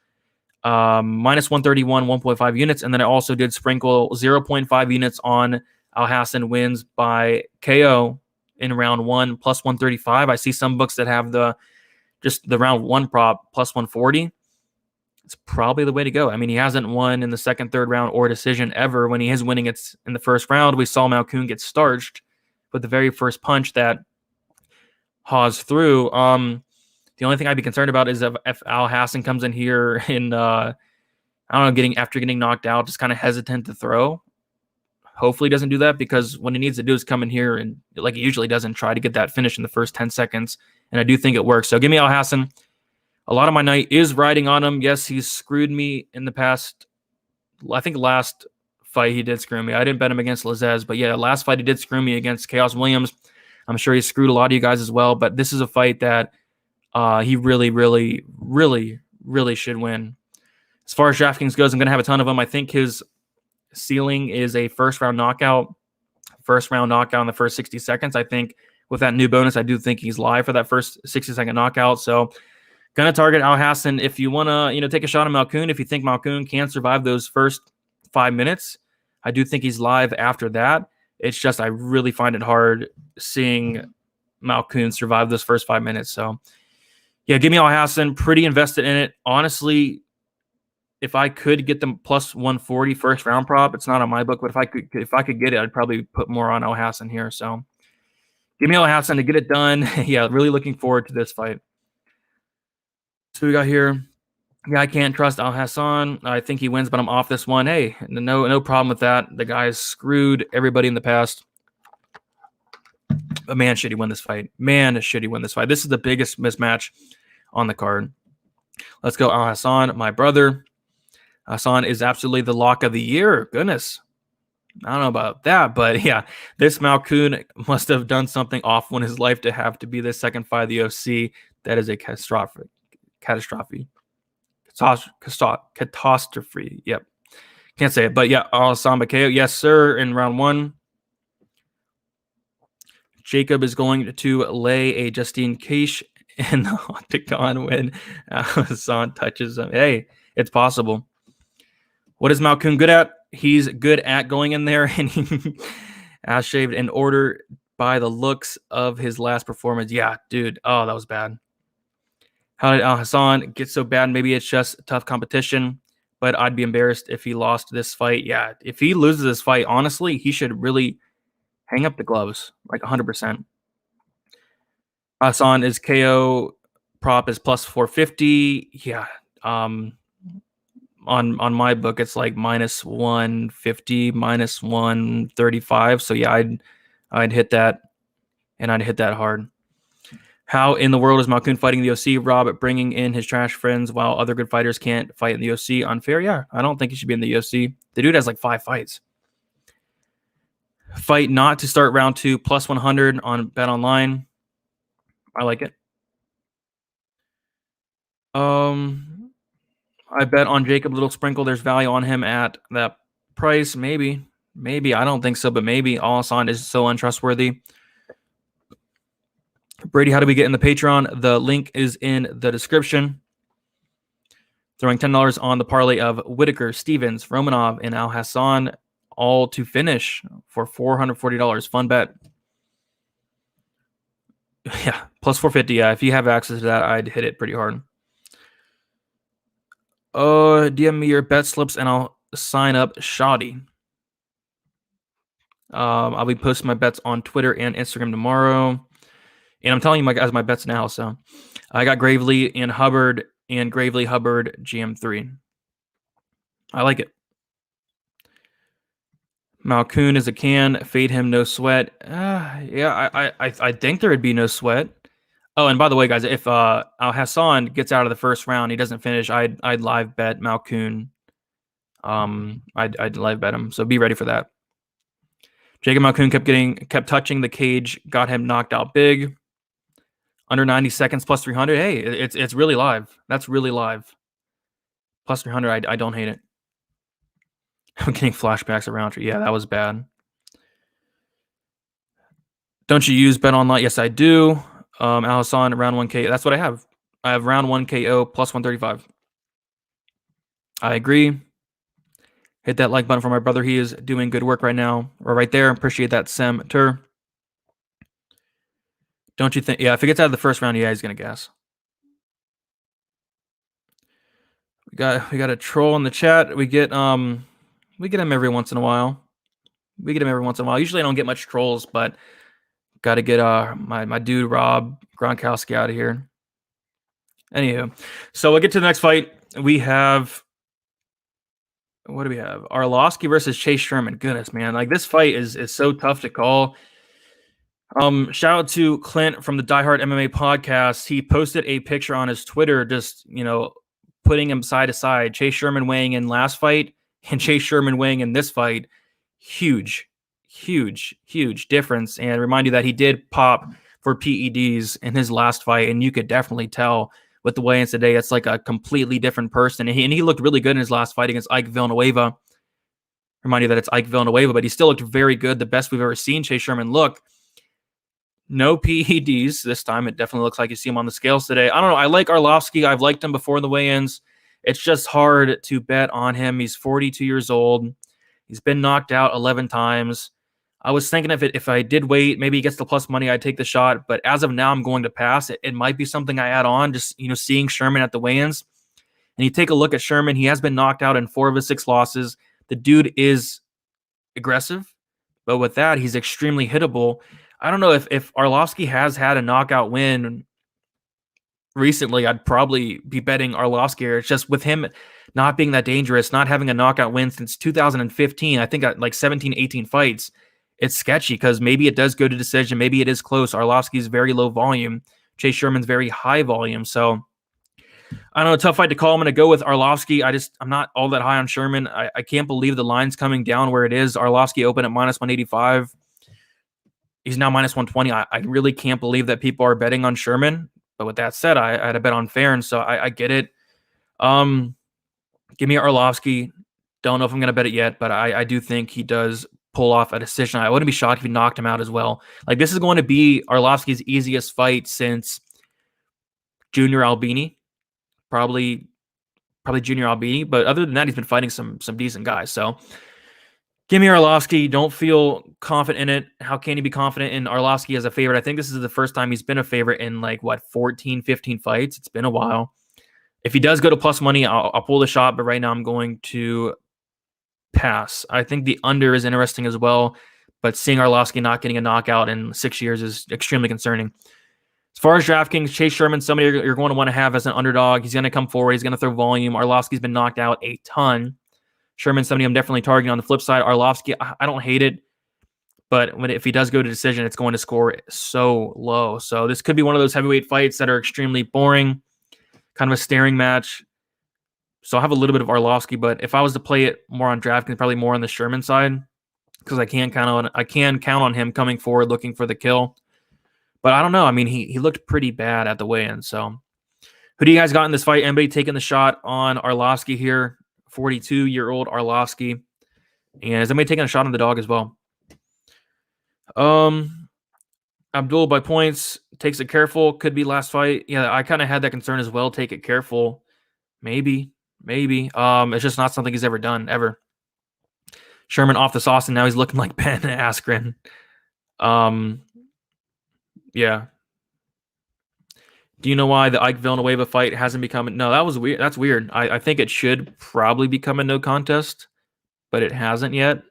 Minus 131, 1.5 units. And then I also did sprinkle 0.5 units on Al-Hassan wins by KO in round 1 plus 135. I see some books that have the round 1 prop plus 140. It's probably the way to go. I mean, he hasn't won in the second, third round or decision ever. When he is winning, it's in the first round. We saw Malcoon get starched with the very first punch that Haas threw. The only thing I'd be concerned about is if Al-Hassan comes in here and I don't know, after getting knocked out, just kind of hesitant to throw. Hopefully he doesn't do that, because what he needs to do is come in here and, like he usually doesn't, try to get that finish in the first 10 seconds. And I do think it works. So give me Al-Hassan. A lot of my night is riding on him. Yes, he's screwed me in the past. I think last fight he did screw me. I didn't bet him against Lazez, but yeah, last fight he did screw me against Chaos Williams. I'm sure he screwed a lot of you guys as well, but this is a fight that he really, really, really, really should win. As far as Draftkings goes, I'm going to have a ton of them. I think his ceiling is a first-round knockout in the first 60 seconds. I think with that new bonus, I do think he's live for that first 60-second knockout. So going to target Al-Hassan. If you want to, take a shot at Malcoon, if you think Malcoon can survive those first 5 minutes, I do think he's live after that. It's just I really find it hard seeing Malcoon survive those first 5 minutes. So, yeah, give me Al-Hassan. Pretty invested in it. Honestly, if I could get them plus 140 first round prop, it's not on my book, but if I could get it, I'd probably put more on Al-Hassan here. So, give me Al-Hassan to get it done. Yeah, really looking forward to this fight. So we got here. Yeah, I can't trust Al-Hassan. I think he wins, but I'm off this one. Hey, no problem with that. The guy's screwed everybody in the past. But man, should he win this fight? This is the biggest mismatch on the card. Let's go Al-Hassan, my brother. Hassan is absolutely the lock of the year. Goodness. I don't know about that, but yeah, this Malcoon must have done something awful in his life to have to be the second fight of the UFC. That is a catastrophe. Yep. Can't say it, but yeah, Al-Hassan KO. Yes, sir, in round 1. Jacob is going to lay a Justine Kish in the octagon when Al-Hassan touches him. Hey, it's possible. What is Malcoon good at? He's good at going in there and he ass shaved in order by the looks of his last performance. Yeah, dude. Oh, that was bad. How did Al-Hassan get so bad? Maybe it's just tough competition, but I'd be embarrassed if he lost this fight. Yeah, if he loses this fight, honestly, he should really hang up the gloves, like 100%. Hassan is KO prop is plus 450. Yeah. On my book, it's like minus 150, minus 135. So yeah, I'd hit that, and I'd hit that hard. How in the world is Malcoon fighting the UFC? Rob bringing in his trash friends while other good fighters can't fight in the UFC. Unfair? Yeah, I don't think he should be in the UFC. The dude has like 5 fights. Fight not to start round 2 plus 100 on Bet Online. I like it. I bet on Jacob Little Sprinkle. There's value on him at that price. Maybe. I don't think so, but maybe. Al-Hassan is so untrustworthy. Brady, how do we get in the Patreon? The link is in the description. Throwing $10 on the parlay of Whitaker, Stevens, Romanov, and Al-Hassan, all to finish for $440. Fun bet. Yeah, plus 450. Yeah, if you have access to that, I'd hit it pretty hard. DM me your bet slips and I'll sign up shoddy. I'll be posting my bets on Twitter and Instagram tomorrow. And I'm telling you my bets now. So I got Gravely and Hubbard and Gravely Hubbard GM3. I like it. Malcoon is a can. Fade him, no sweat. Yeah, I think there would be no sweat. Oh, and by the way, guys, if Al-Hassan gets out of the first round, he doesn't finish, I'd live bet Malcoon. I'd live bet him. So be ready for that. Jacob Malcoon kept touching the cage, got him knocked out big. Under 90 seconds plus 300. Hey, it's really live. That's really live. Plus 300. I don't hate it. I'm getting flashbacks around. Yeah, that was bad. Don't you use Bet Online? Yes, I do. Al-Hassan, round 1K. That's what I have. I have round 1 KO plus 135. I agree. Hit that like button for my brother. He is doing good work right now. Or right there. Appreciate that, Sem Tur. Don't you think? Yeah, if he gets out of the first round, yeah, he's gonna gas. We got a troll in the chat. We get him every once in a while. Usually I don't get much trolls, but got to get my dude Rob Gronkowski out of here. Anywho, so we'll get to the next fight. We have, what do we have? Arlovski versus Chase Sherman. Goodness, man, like this fight is so tough to call. Shout out to Clint from the Die Hard MMA podcast. He posted a picture on his Twitter, just putting him side to side. Chase Sherman weighing in last fight and Chase Sherman weighing in this fight. Huge difference. And remind you that he did pop for PEDs in his last fight, and you could definitely tell with the weigh-ins today, it's like a completely different person. And he looked really good in his last fight against Ike Villanueva. Remind you that it's Ike Villanueva, but he still looked very good. The best we've ever seen Chase Sherman look. No PEDs this time. It definitely looks like you see him on the scales today. I don't know. I like Arlovski. I've liked him before the weigh-ins. It's just hard to bet on him. He's 42 years old. He's been knocked out 11 times. I was thinking if I did wait, maybe he gets the plus money, I'd take the shot. But as of now, I'm going to pass. It might be something I add on, just seeing Sherman at the weigh-ins. And you take a look at Sherman. He has been knocked out in 4 of his 6 losses. The dude is aggressive, but with that, he's extremely hittable. I don't know if Arlovski has had a knockout win recently, I'd probably be betting Arlovski here. It's just with him not being that dangerous, not having a knockout win since 2015, I think like 17, 18 fights, it's sketchy because maybe it does go to decision. Maybe it is close. Arlovski's very low volume. Chase Sherman's very high volume. So I don't know, tough fight to call. I'm going to go with Arlovski. I'm not all that high on Sherman. I can't believe the line's coming down where it is. Arlovski opened at minus 185. He's now minus 120. I really can't believe that people are betting on Sherman. But with that said, I had a bet on Farron, so I get it. Give me Arlovski. Don't know if I'm going to bet it yet, but I do think he does pull off a decision. I wouldn't be shocked if he knocked him out as well. Like, this is going to be Arlovski's easiest fight since Junior Albini. Probably Junior Albini. But other than that, he's been fighting some decent guys. So give me Arlovski. Don't feel confident in it. How can you be confident in Arlovski as a favorite? I think this is the first time he's been a favorite in 14, 15 fights. It's been a while. If he does go to plus money, I'll pull the shot, but right now I'm going to pass. I think the under is interesting as well, but seeing Arlovski not getting a knockout in 6 years is extremely concerning. As far as DraftKings, Chase Sherman, somebody you're going to want to have as an underdog. He's going to come forward. He's going to throw volume. Arlovski's been knocked out a ton. Sherman, somebody I'm definitely targeting. On the flip side, Arlovski, I don't hate it, but if he does go to decision, it's going to score so low. So this could be one of those heavyweight fights that are extremely boring, kind of a staring match. So I'll have a little bit of Arlovski, but if I was to play it more on DraftKings, probably more on the Sherman side, because I can count on him coming forward looking for the kill. But I don't know. I mean, he looked pretty bad at the weigh-in. So who do you guys got in this fight? Anybody taking the shot on Arlovski here? 42-year-old Arlovski. And is anybody taking a shot on the dog as well? Abdul by points takes it careful. Could be last fight. Yeah, I kind of had that concern as well. Take it careful. Maybe. It's just not something he's ever done, ever. Sherman off the sauce, and now he's looking like Penne Askren. Yeah. Do you know why the Ike Villanueva fight hasn't become... No, that was weird. That's weird. I think it should probably become a no contest, but it hasn't yet.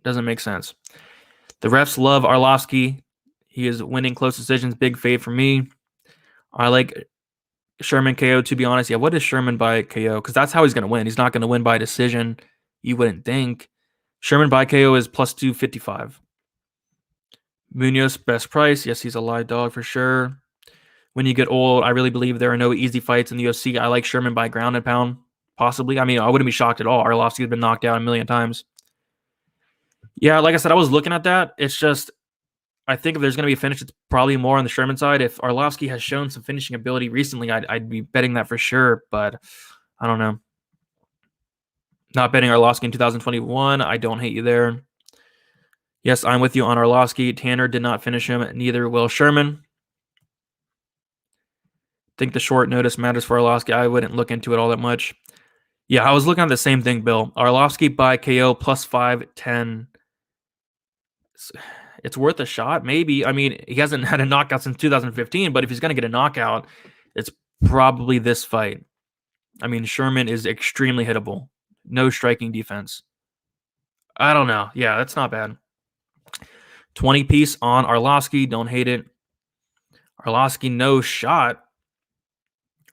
Doesn't make sense. The refs love Arlovski. He is winning close decisions. Big fade for me. I like Sherman KO, to be honest. Yeah, what is Sherman by KO? Because that's how he's going to win. He's not going to win by decision, you wouldn't think. Sherman by KO is plus 255. Munoz, best price. Yes, he's a live dog for sure. When you get old, I really believe there are no easy fights in the UFC. I like Sherman by ground and pound, possibly. I mean, I wouldn't be shocked at all. Arlovski has been knocked out a million times. Yeah, like I said, I was looking at that. It's just, I think if there's going to be a finish, it's probably more on the Sherman side. If Arlovski has shown some finishing ability recently, I'd be betting that for sure, but I don't know. Not betting Arlovski in 2021. I don't hate you there. Yes, I'm with you on Arlovski. Tanner did not finish him. Neither will Sherman. Think the short notice matters for Arlovski. I wouldn't look into it all that much. Yeah, I was looking at the same thing, Bill. Arlovski by KO plus 510. It's worth a shot, maybe. I mean, he hasn't had a knockout since 2015, but if he's going to get a knockout, it's probably this fight. I mean, Sherman is extremely hittable. No striking defense. I don't know. Yeah, that's not bad. 20 piece on Arlovski. Don't hate it. Arlovski, no shot.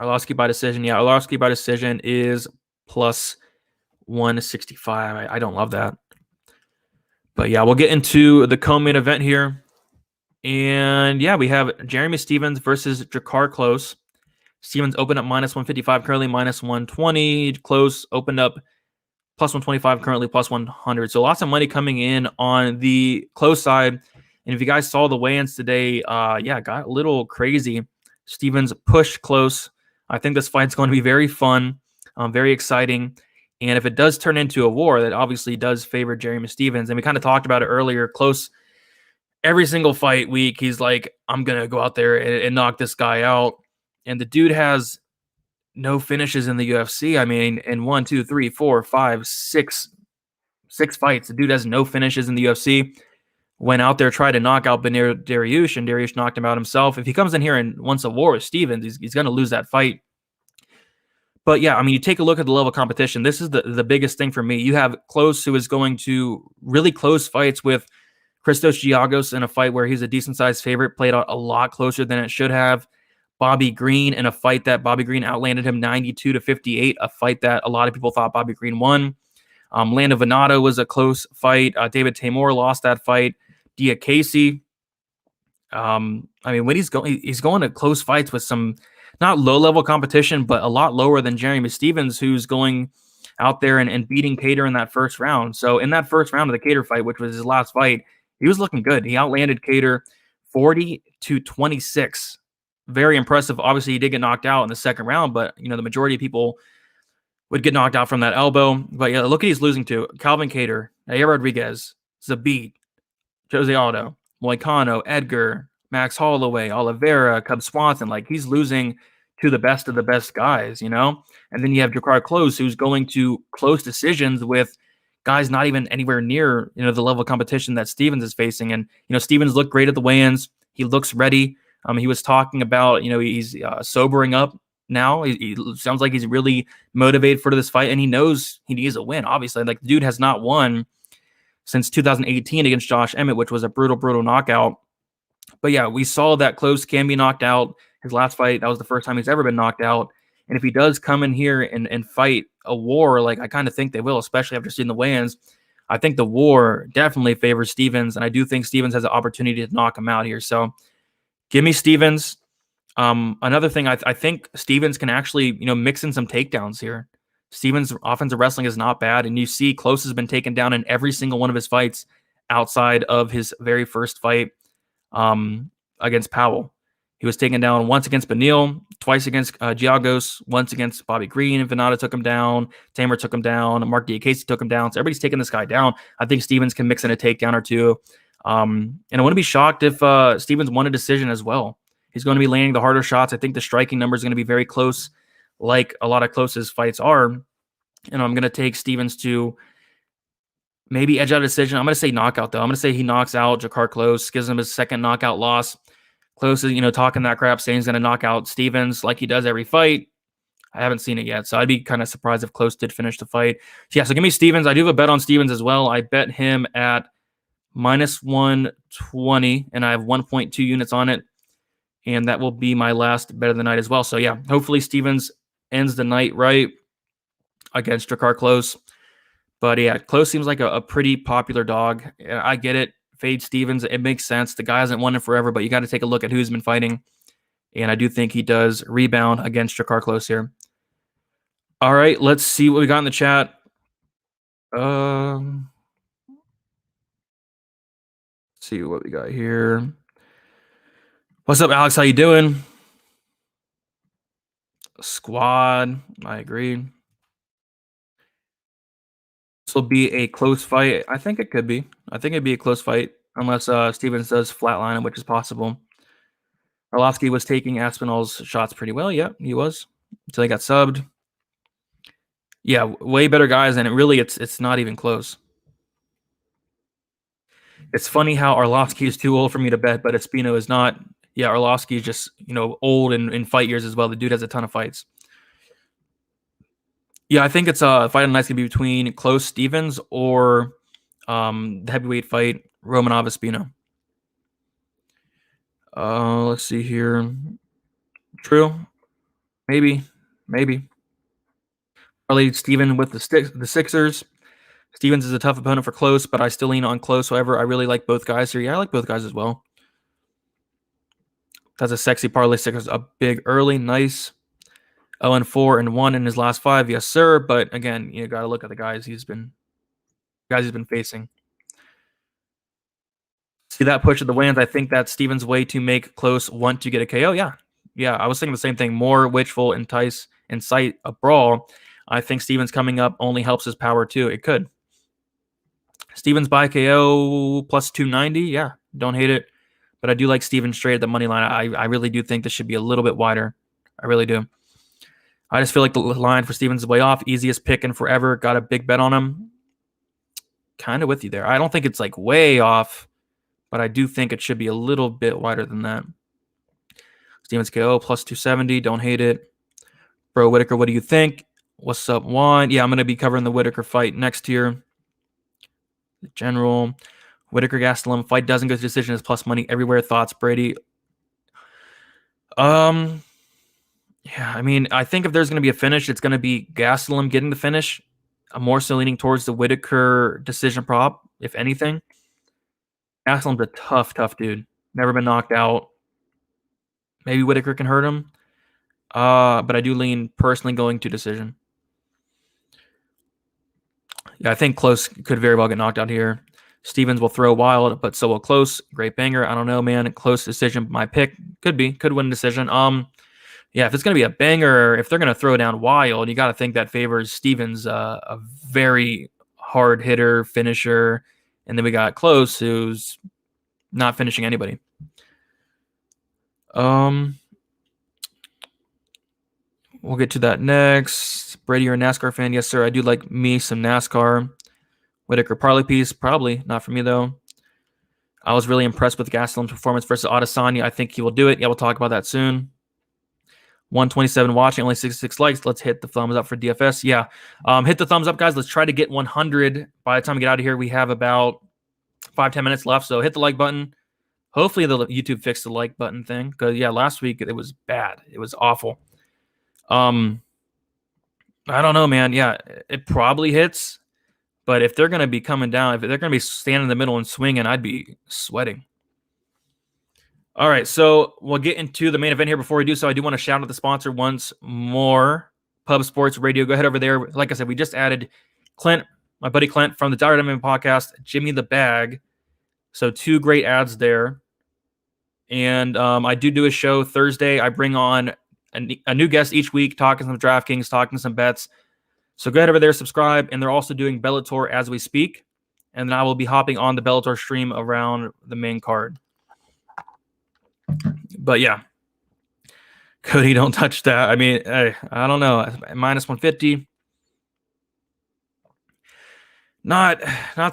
Arlovski by decision. Yeah, Arlovski by decision is plus 165. I don't love that. But yeah, we'll get into the co-main event here. And yeah, we have Jeremy Stephens versus Drakkar Klose. Stephens opened up minus 155, currently minus 120. Klose opened up plus 125, currently plus 100. So lots of money coming in on the Klose side. And if you guys saw the weigh-ins today, yeah, got a little crazy. Stephens pushed Klose. I think this fight's going to be very fun, very exciting. And if it does turn into a war, that obviously does favor Jeremy Stephens. And we kind of talked about it earlier. Klose, every single fight week, he's like, I'm going to go out there and knock this guy out. And the dude has no finishes in the UFC. I mean, in 1, 2, 3, 4, 5, 6 fights, the dude has no finishes in the UFC. Went out there, tried to knock out Benir Dariush, and Dariush knocked him out himself. If he comes in here and wants a war with Stephens, he's going to lose that fight. But yeah, I mean, you take a look at the level of competition. This is the biggest thing for me. You have Klose, who is going to really close fights with Christos Giagos in a fight where he's a decent-sized favorite, played out a lot closer than it should have. Bobby Green in a fight that Bobby Green outlanded him 92-58, a fight that a lot of people thought Bobby Green won. Lando Venado was a close fight. David Tamor lost that fight. Dia Casey. I mean, when he's going to close fights with some not low-level competition, but a lot lower than Jeremy Stephens, who's going out there and beating Cater in that first round. So in that first round of the Cater fight, which was his last fight, he was looking good. He outlanded Cater 40-26. Very impressive. Obviously, he did get knocked out in the second round, but you know the majority of people would get knocked out from that elbow. But yeah, look at he's losing to Calvin Cater, Yair Rodriguez, Zabit, Jose Aldo, Moicano, Edgar, Max Holloway, Oliveira, Cub Swanson. Like, he's losing to the best of the best guys, you know? And then you have Drakkar Klose, who's going to close decisions with guys not even anywhere near, you know, the level of competition that Stephens is facing. And, you know, Stephens looked great at the weigh-ins. He looks ready. He was talking about, you know, he's sobering up now. He sounds like he's really motivated for this fight, and he knows he needs a win, obviously. Like, the dude has not won since 2018 against Josh Emmett, which was a brutal knockout. But yeah, we saw that Klose can be knocked out. His last fight, that was the first time he's ever been knocked out. And if he does come in here and fight a war, like I kind of think they will, especially after seeing the weigh-ins, I think the war definitely favors Stephens, and I do think Stephens has an opportunity to knock him out here. So give me Stephens. Another thing, I think Stephens can actually, you know, mix in some takedowns here. Stephens' offensive wrestling is not bad, and you see Klose has been taken down in every single one of his fights outside of his very first fight against Powell. He was taken down once against Benil, twice against Giagos, once against Bobby Green, and Venata took him down. Tamer took him down. Mark Diakase took him down. So everybody's taking this guy down. I think Stephens can mix in a takedown or two. And I wouldn't be shocked if Stephens won a decision as well. He's going to be landing the harder shots. I think the striking number is going to be very close, like a lot of Klose's fights are. And I'm going to take Stephens to maybe edge out a decision. I'm going to say knockout, though. I'm going to say he knocks out Drakkar Klose, gives him his second knockout loss. Klose is, you know, talking that crap, saying he's going to knock out Stephens like he does every fight. I haven't seen it yet, so I'd be kind of surprised if Klose did finish the fight. So yeah, so give me Stephens. I do have a bet on Stephens as well. I bet him at minus 120, and I have 1.2 units on it. And that will be my last bet of the night as well. So yeah, hopefully Stephens ends the night right against Drakkar Klose. But yeah, Klose seems like a pretty popular dog. I get it. Fade Stephens. It makes sense. The guy hasn't won in forever, but you got to take a look at who's been fighting. And I do think he does rebound against Drakkar Klose here. All right, let's see what we got in the chat. see what we got here. What's up, Alex? How you doing? Squad. I agree. This will be a close fight. I think it could be. I think it'd be a close fight unless Stevens does flatline him, which is possible. Arlovski was taking Espino's shots pretty well. Yeah, he was until he got subbed. Yeah, way better guys, and it's not even close. It's funny how Arlovski is too old for me to bet, but Espino is not. Yeah, Arlovski is just old in fight years as well. The dude has a ton of fights. Yeah, I think it's a fight nice gonna be between close Stevens or the heavyweight fight Romanov Espino. Let's see here. True, maybe. Probably Steven with the Sixers. Stevens is a tough opponent for close, but I still lean on close. However, I really like both guys here. Yeah, I like both guys as well. That's a sexy parlay. Sixers up big early, nice. 0-4-1 in his last 5, yes sir. But again, you got to look at the guys he's been facing. See that push at the weigh-ins? I think that's Stevens' way to make close want to get a KO. Yeah. I was thinking the same thing. More witchful, incite a brawl. I think Stevens coming up only helps his power too. It could. Stevens by KO plus 290. Yeah, don't hate it. But I do like Stevens straight at the money line. I really do think this should be a little bit wider. I really do. I just feel like the line for Stevens is way off. Easiest pick in forever. Got a big bet on him. Kind of with you there. I don't think it's like way off, but I do think it should be a little bit wider than that. Stevens KO plus 270. Don't hate it. Bro, Whitaker, what do you think? What's up, Juan? Yeah, I'm going to be covering the Whitaker fight next year. The general. Whitaker Gastelum. Fight doesn't go to decision is plus money everywhere. Thoughts, Brady? Yeah, I mean, I think if there's going to be a finish, it's going to be Gastelum getting the finish. I'm more so leaning towards the Whitaker decision prop, if anything. Gastelum's a tough dude. Never been knocked out. Maybe Whitaker can hurt him. But I do lean personally going to decision. Yeah, I think close could very well get knocked out here. Stevens will throw wild, but so will close. Great banger. I don't know, man. Close decision. My pick could win decision. Yeah, if it's gonna be a banger, if they're gonna throw down wild, you got to think that favors Stevens, a very hard hitter, finisher, and then we got close, who's not finishing anybody. We'll get to that next. Brady, you're a NASCAR fan? Yes, sir. I do like me some NASCAR. Whitaker parlay piece, probably not for me though. I was really impressed with Gastelum's performance versus Adesanya. I think he will do it. Yeah, we'll talk about that soon. 127 watching, only 66 likes. Let's hit the thumbs up for DFS. Yeah, hit the thumbs up, guys. Let's try to get 100 by the time we get out of here. We have about 5-10 minutes left, so hit the like button. Hopefully the YouTube fixed the like button thing, because yeah, last week it was bad. It was awful. I don't know, man. Yeah, it probably hits, but if they're going to be coming down, if they're going to be standing in the middle and swinging, I'd be sweating. All right, so we'll get into the main event here. Before we do so, I do want to shout out the sponsor once more, Pub Sports Radio. Go ahead over there. Like I said, we just added Clint, my buddy Clint from the Dire MMA podcast, Jimmy the Bag. So 2 great ads there. And I do a show Thursday. I bring on a new guest each week, talking some Draftkings, talking some bets. So go ahead over there, subscribe. And they're also doing Bellator as we speak. And then I will be hopping on the Bellator stream around the main card. But yeah, Cody, don't touch that. I mean, I don't know. Minus 150. Not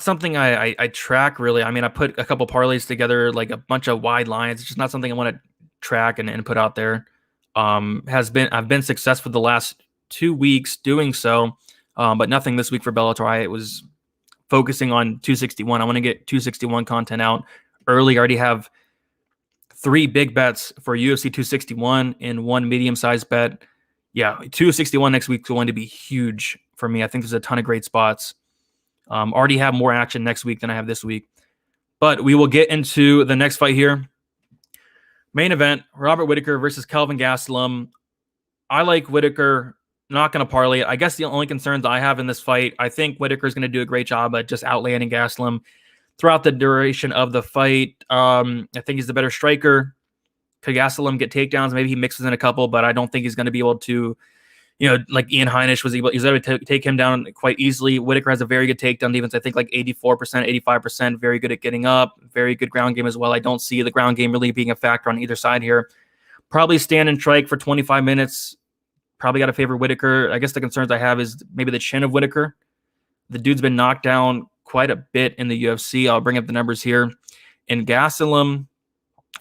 something I track really. I mean, I put a couple parlays together, like a bunch of wide lines. It's just not something I want to track and put out there. I've been successful the last 2 weeks doing so, but nothing this week for Bellator. I was focusing on 261. I want to get 261 content out early. I already have 3 big bets for UFC 261 and 1 medium-sized bet. Yeah, 261 next week is going to be huge for me. I think there's a ton of great spots. Already have more action next week than I have this week. But we will get into the next fight here. Main event, Robert Whitaker versus Kelvin Gastelum. I like Whitaker. Not going to parlay it. I guess the only concerns I have in this fight, I think Whitaker is going to do a great job at just outlanding Gastelum. throughout the duration of the fight. I think he's the better striker. Could Gastelum get takedowns? Maybe he mixes in a couple, but I don't think he's going to be able to, like Ian Heinisch was able to take him down quite easily. Whitaker has a very good takedown defense. I think like 84%, 85%, very good at getting up, very good ground game as well. I don't see the ground game really being a factor on either side here. Probably stand and strike for 25 minutes. Probably got to favor Whitaker. I guess the concerns I have is maybe the chin of Whitaker. The dude's been knocked down quite a bit in the UFC. I'll bring up the numbers here. And Gastelum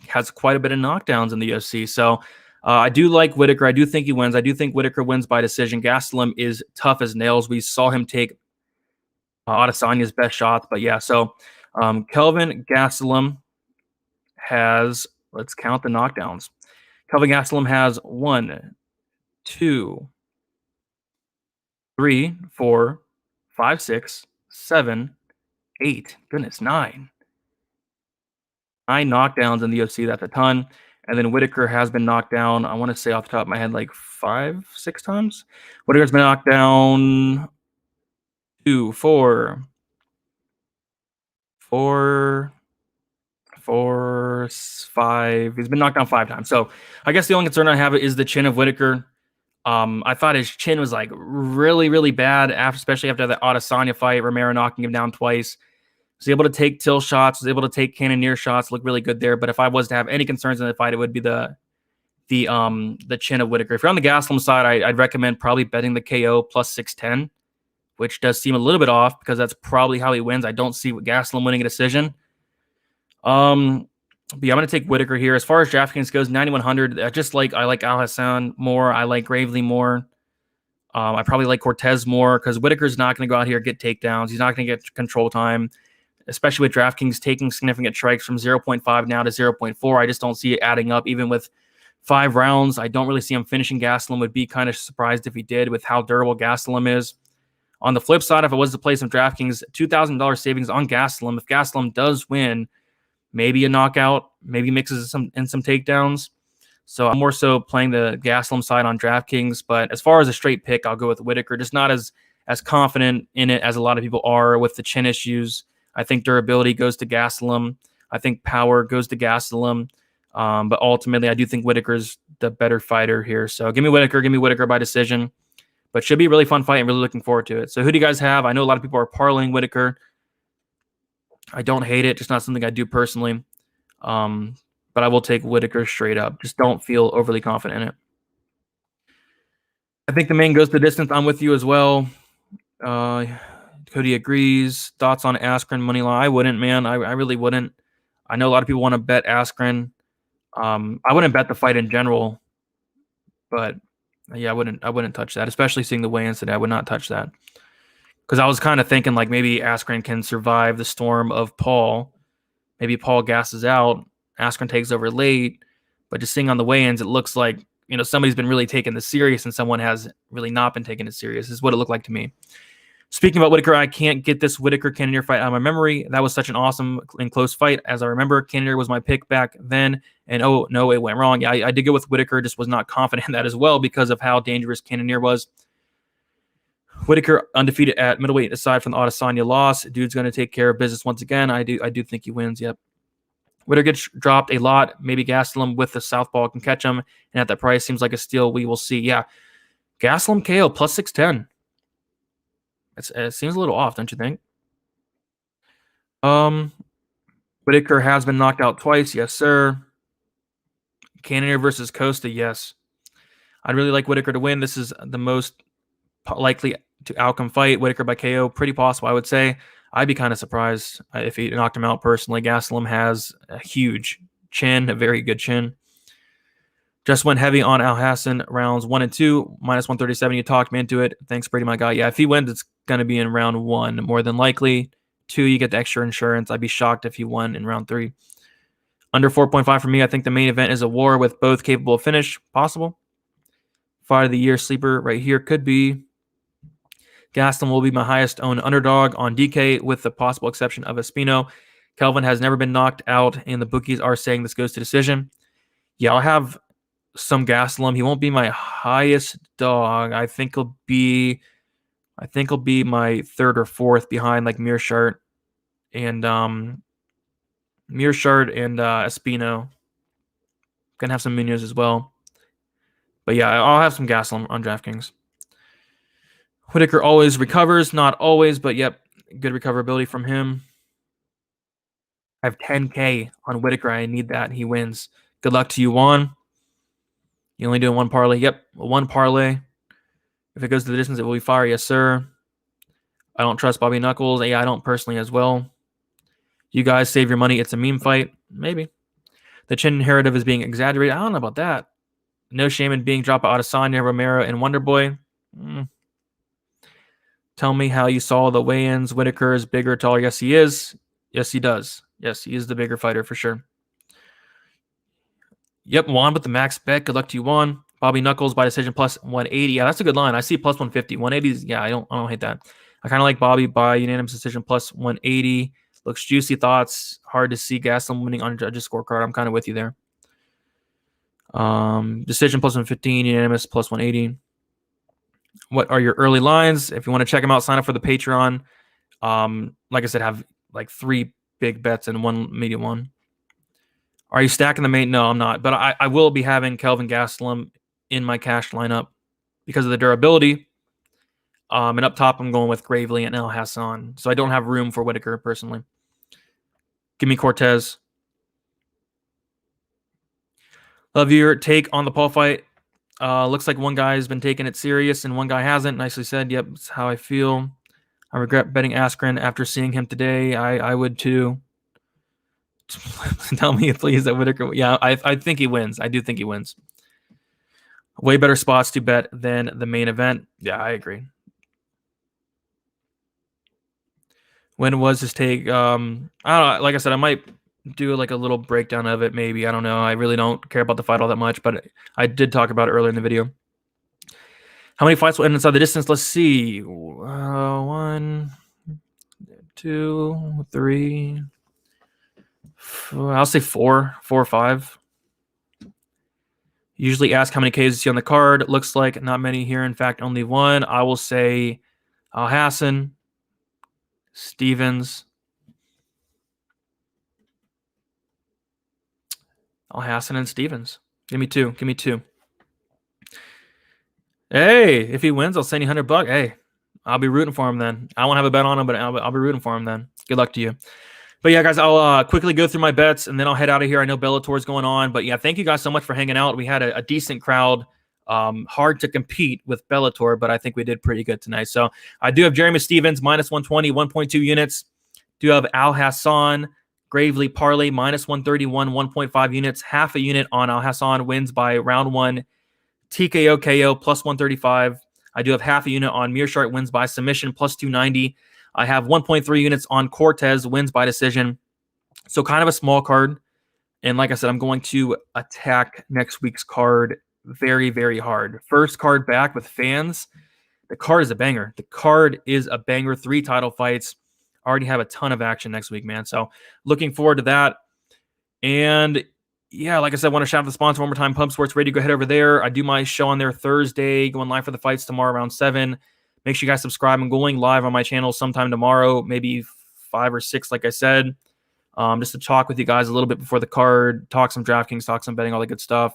has quite a bit of knockdowns in the UFC. So I do like Whitaker. I do think he wins. I do think Whitaker wins by decision. Gastelum is tough as nails. We saw him take Adesanya's best shots. But yeah, so Kelvin Gastelum has, let's count the knockdowns. Kelvin Gastelum has 1, 2, 3, 4, 5, 6, 7, 8. Goodness, 9. 9 knockdowns in the UFC. That's a ton. And then Whitaker has been knocked down, I want to say off the top of my head, like 5, 6 times. Whitaker's been knocked down 2, 4, 5. He's been knocked down 5 times. So I guess the only concern I have is the chin of Whitaker. I thought his chin was like really, really bad, especially after the Adesanya fight. Romero knocking him down twice. Was able to take till shots, was able to take cannoneer shots, look really good there. But if I was to have any concerns in the fight, it would be the chin of Whitaker. If you're on the Gastelum side, I'd recommend probably betting the KO plus 610, which does seem a little bit off because that's probably how he wins. I don't see Gastelum winning a decision. But yeah, I'm going to take Whitaker here. As far as DraftKings goes, 9,100. I like Al-Hassan more. I like Gravely more. I probably like Cortez more because Whitaker's not going to go out here and get takedowns. He's not going to get control time, especially with DraftKings taking significant strikes from 0.5 now to 0.4. I just don't see it adding up. Even with 5 rounds, I don't really see him finishing Gastelum. Would be kind of surprised if he did with how durable Gastelum is. On the flip side, if I was to play some DraftKings, $2,000 savings on Gastelum. If Gastelum does win, maybe a knockout, maybe mixes some takedowns. So I'm more so playing the Gastelum side on DraftKings. But as far as a straight pick, I'll go with Whitaker. Just not as confident in it as a lot of people are with the chin issues. I think durability goes to Gastelum. I think power goes to Gastelum. But ultimately, I do think Whitaker's the better fighter here. So give me Whitaker by decision. But should be a really fun fight. I'm really looking forward to it. So who do you guys have? I know a lot of people are parlaying Whitaker. I don't hate it. Just not something I do personally. But I will take Whitaker straight up. Just don't feel overly confident in it. I think the main goes the distance. I'm with you as well. Cody agrees. Thoughts on Askren money line? I wouldn't, man. I really wouldn't. I know a lot of people want to bet Askren. I wouldn't bet the fight in general, but yeah, I wouldn't touch that. Especially seeing the weigh-ins today, I would not touch that because I was kind of thinking like maybe Askren can survive the storm of Paul. Maybe Paul gasses out, Askren takes over late, but just seeing on the weigh-ins, it looks like somebody's been really taking this serious and someone has really not been taking it serious. Is what it looked like to me. Speaking about Whitaker, I can't get this Whitaker-Cannonier fight out of my memory. That was such an awesome and close fight. As I remember, Cannonier was my pick back then. And oh, no, it went wrong. Yeah, I did go with Whitaker. Just was not confident in that as well because of how dangerous Cannonier was. Whitaker undefeated at middleweight aside from the Adesanya loss. Dude's going to take care of business once again. I do think he wins, yep. Whitaker gets dropped a lot. Maybe Gastelum with the southpaw can catch him. And at that price, seems like a steal. We will see. Yeah, Gastelum KO plus 610. It seems a little off, don't you think? Whitaker has been knocked out twice. Yes, sir. Cannonier versus Costa. Yes. I'd really like Whitaker to win. This is the most likely to outcome fight. Whitaker by KO. Pretty possible, I would say. I'd be kind of surprised if he knocked him out personally. Gastelum has a huge chin, a very good chin. Just went heavy on Al-Hassan rounds 1 and 2, minus 137. You talked me into it. Thanks, Brady, my guy. Yeah, if he wins, it's going to be in round 1, more than likely. 2, you get the extra insurance. I'd be shocked if he won in round 3. Under 4.5 for me. I think the main event is a war with both capable of finish. Possible. Fight of the year sleeper right here could be Gastelum will be my highest owned underdog on DK with the possible exception of Espino. Kelvin has never been knocked out, and the bookies are saying this goes to decision. Yeah, I'll have some Gastelum. He won't be my highest dog. I think he'll be my 3rd or 4th behind like Muirshart and Muirshart and Espino. Gonna have some Munoz as well. But yeah, I'll have some gas on DraftKings. Whitaker always recovers, not always, but yep, good recoverability from him. I have 10K on Whitaker. I need that. He wins. Good luck to you, Juan. You only doing one parlay? Yep, one parlay. If it goes to the distance, it will be fire. Yes, sir. I don't trust Bobby Knuckles. Yeah, I don't personally as well. You guys save your money. It's a meme fight. Maybe. The chin narrative is being exaggerated. I don't know about that. No shame in being dropped by Al-Hassan, Romero, and Wonderboy. Tell me how you saw the weigh-ins. Whitaker is bigger, taller. Yes, he is. Yes, he does. Yes, he is the bigger fighter for sure. Yep, Juan with the max bet. Good luck to you, Juan. Bobby Knuckles by decision plus 180. Yeah, that's a good line. I see plus 150. 180 yeah, I don't hate that. I kind of like Bobby by unanimous decision plus 180. Looks juicy. Thoughts. Hard to see Gastelum winning on a judge's scorecard. I'm kind of with you there. Decision plus 115. Unanimous plus 180. What are your early lines? If you want to check them out, sign up for the Patreon. Like I said, have like 3 big bets and 1 medium one. Are you stacking the main? No, I'm not. But I will be having Kelvin Gastelum in my cash lineup because of the durability. And up top, I'm going with Gravely and Al-Hassan. So I don't have room for Whitaker personally. Give me Cortez. Love your take on the Paul fight. Looks like one guy has been taking it serious and one guy hasn't. Nicely said. Yep, that's how I feel. I regret betting Askren after seeing him today. I would too. Tell me, please, that Whitaker. Yeah, I think he wins. I do think he wins. Way better spots to bet than the main event. Yeah, I agree. When was his take? I don't know. Like I said, I might do like a little breakdown of it. Maybe, I don't know. I really don't care about the fight all that much, but I did talk about it earlier in the video. How many fights will end inside the distance? Let's see. 1, 2, 3. I'll say 4 or 5. Usually ask how many Ks you see on the card. Looks like not many here. In fact, only 1. I will say Al-Hassan, Stevens. Al-Hassan and Stevens. Give me 2. Give me 2. Hey, if he wins, I'll send you $100. Hey, I'll be rooting for him then. I won't have a bet on him, but I'll be rooting for him then. Good luck to you. But yeah, guys, I'll quickly go through my bets, and then I'll head out of here. I know Bellator's going on. But yeah, thank you guys so much for hanging out. We had a decent crowd. Hard to compete with Bellator, but I think we did pretty good tonight. So I do have Jeremy Stevens, minus 120, 1.2 units. Do have Al-Hassan, Gravely parlay, minus 131, 1.5 units. Half a unit on Al-Hassan, wins by round 1. TKO KO, plus 135. I do have half a unit on Muirshart, wins by submission, plus 290. I have 1.3 units on Cortez, wins by decision. So kind of a small card. And like I said, I'm going to attack next week's card very, very hard. First card back with fans. The card is a banger. The card is a banger. 3 title fights. Already have a ton of action next week, man. So looking forward to that. And yeah, like I said, I want to shout out the sponsor one more time, Pump Sports Radio. Go head over there. I do my show on there Thursday, going live for the fights tomorrow around 7. Make sure you guys subscribe. I'm going live on my channel sometime tomorrow, maybe 5 or 6, like I said, just to talk with you guys a little bit before the card, talk some DraftKings, talk some betting, all that good stuff.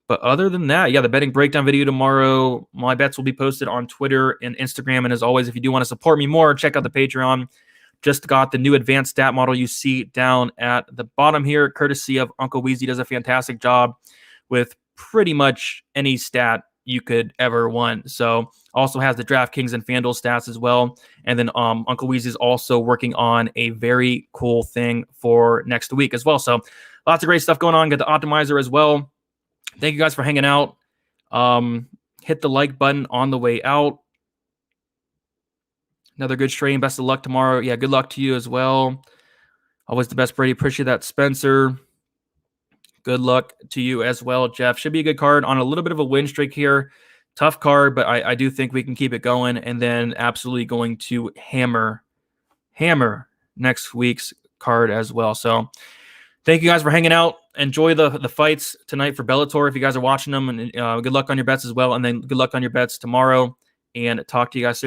But other than that, yeah, the betting breakdown video tomorrow. My bets will be posted on Twitter and Instagram. And as always, if you do want to support me more, check out the Patreon. Just got the new advanced stat model you see down at the bottom here, courtesy of Uncle Weezy. Does a fantastic job with pretty much any stat you could ever want. So also has the DraftKings and FanDuel stats as well. And then Uncle Weezy is also working on a very cool thing for next week as well. So lots of great stuff going on. Got the optimizer as well. Thank you guys for hanging out. Hit the like button on the way out. Another good stream. Best of luck tomorrow. Yeah, good luck to you as well. Always the best, Brady. Appreciate that, Spencer. Good luck to you as well, Jeff. Should be a good card on a little bit of a win streak here. Tough card, but I do think we can keep it going. And then absolutely going to hammer next week's card as well. So thank you guys for hanging out. Enjoy the fights tonight for Bellator if you guys are watching them. And good luck on your bets as well. And then good luck on your bets tomorrow. And talk to you guys soon.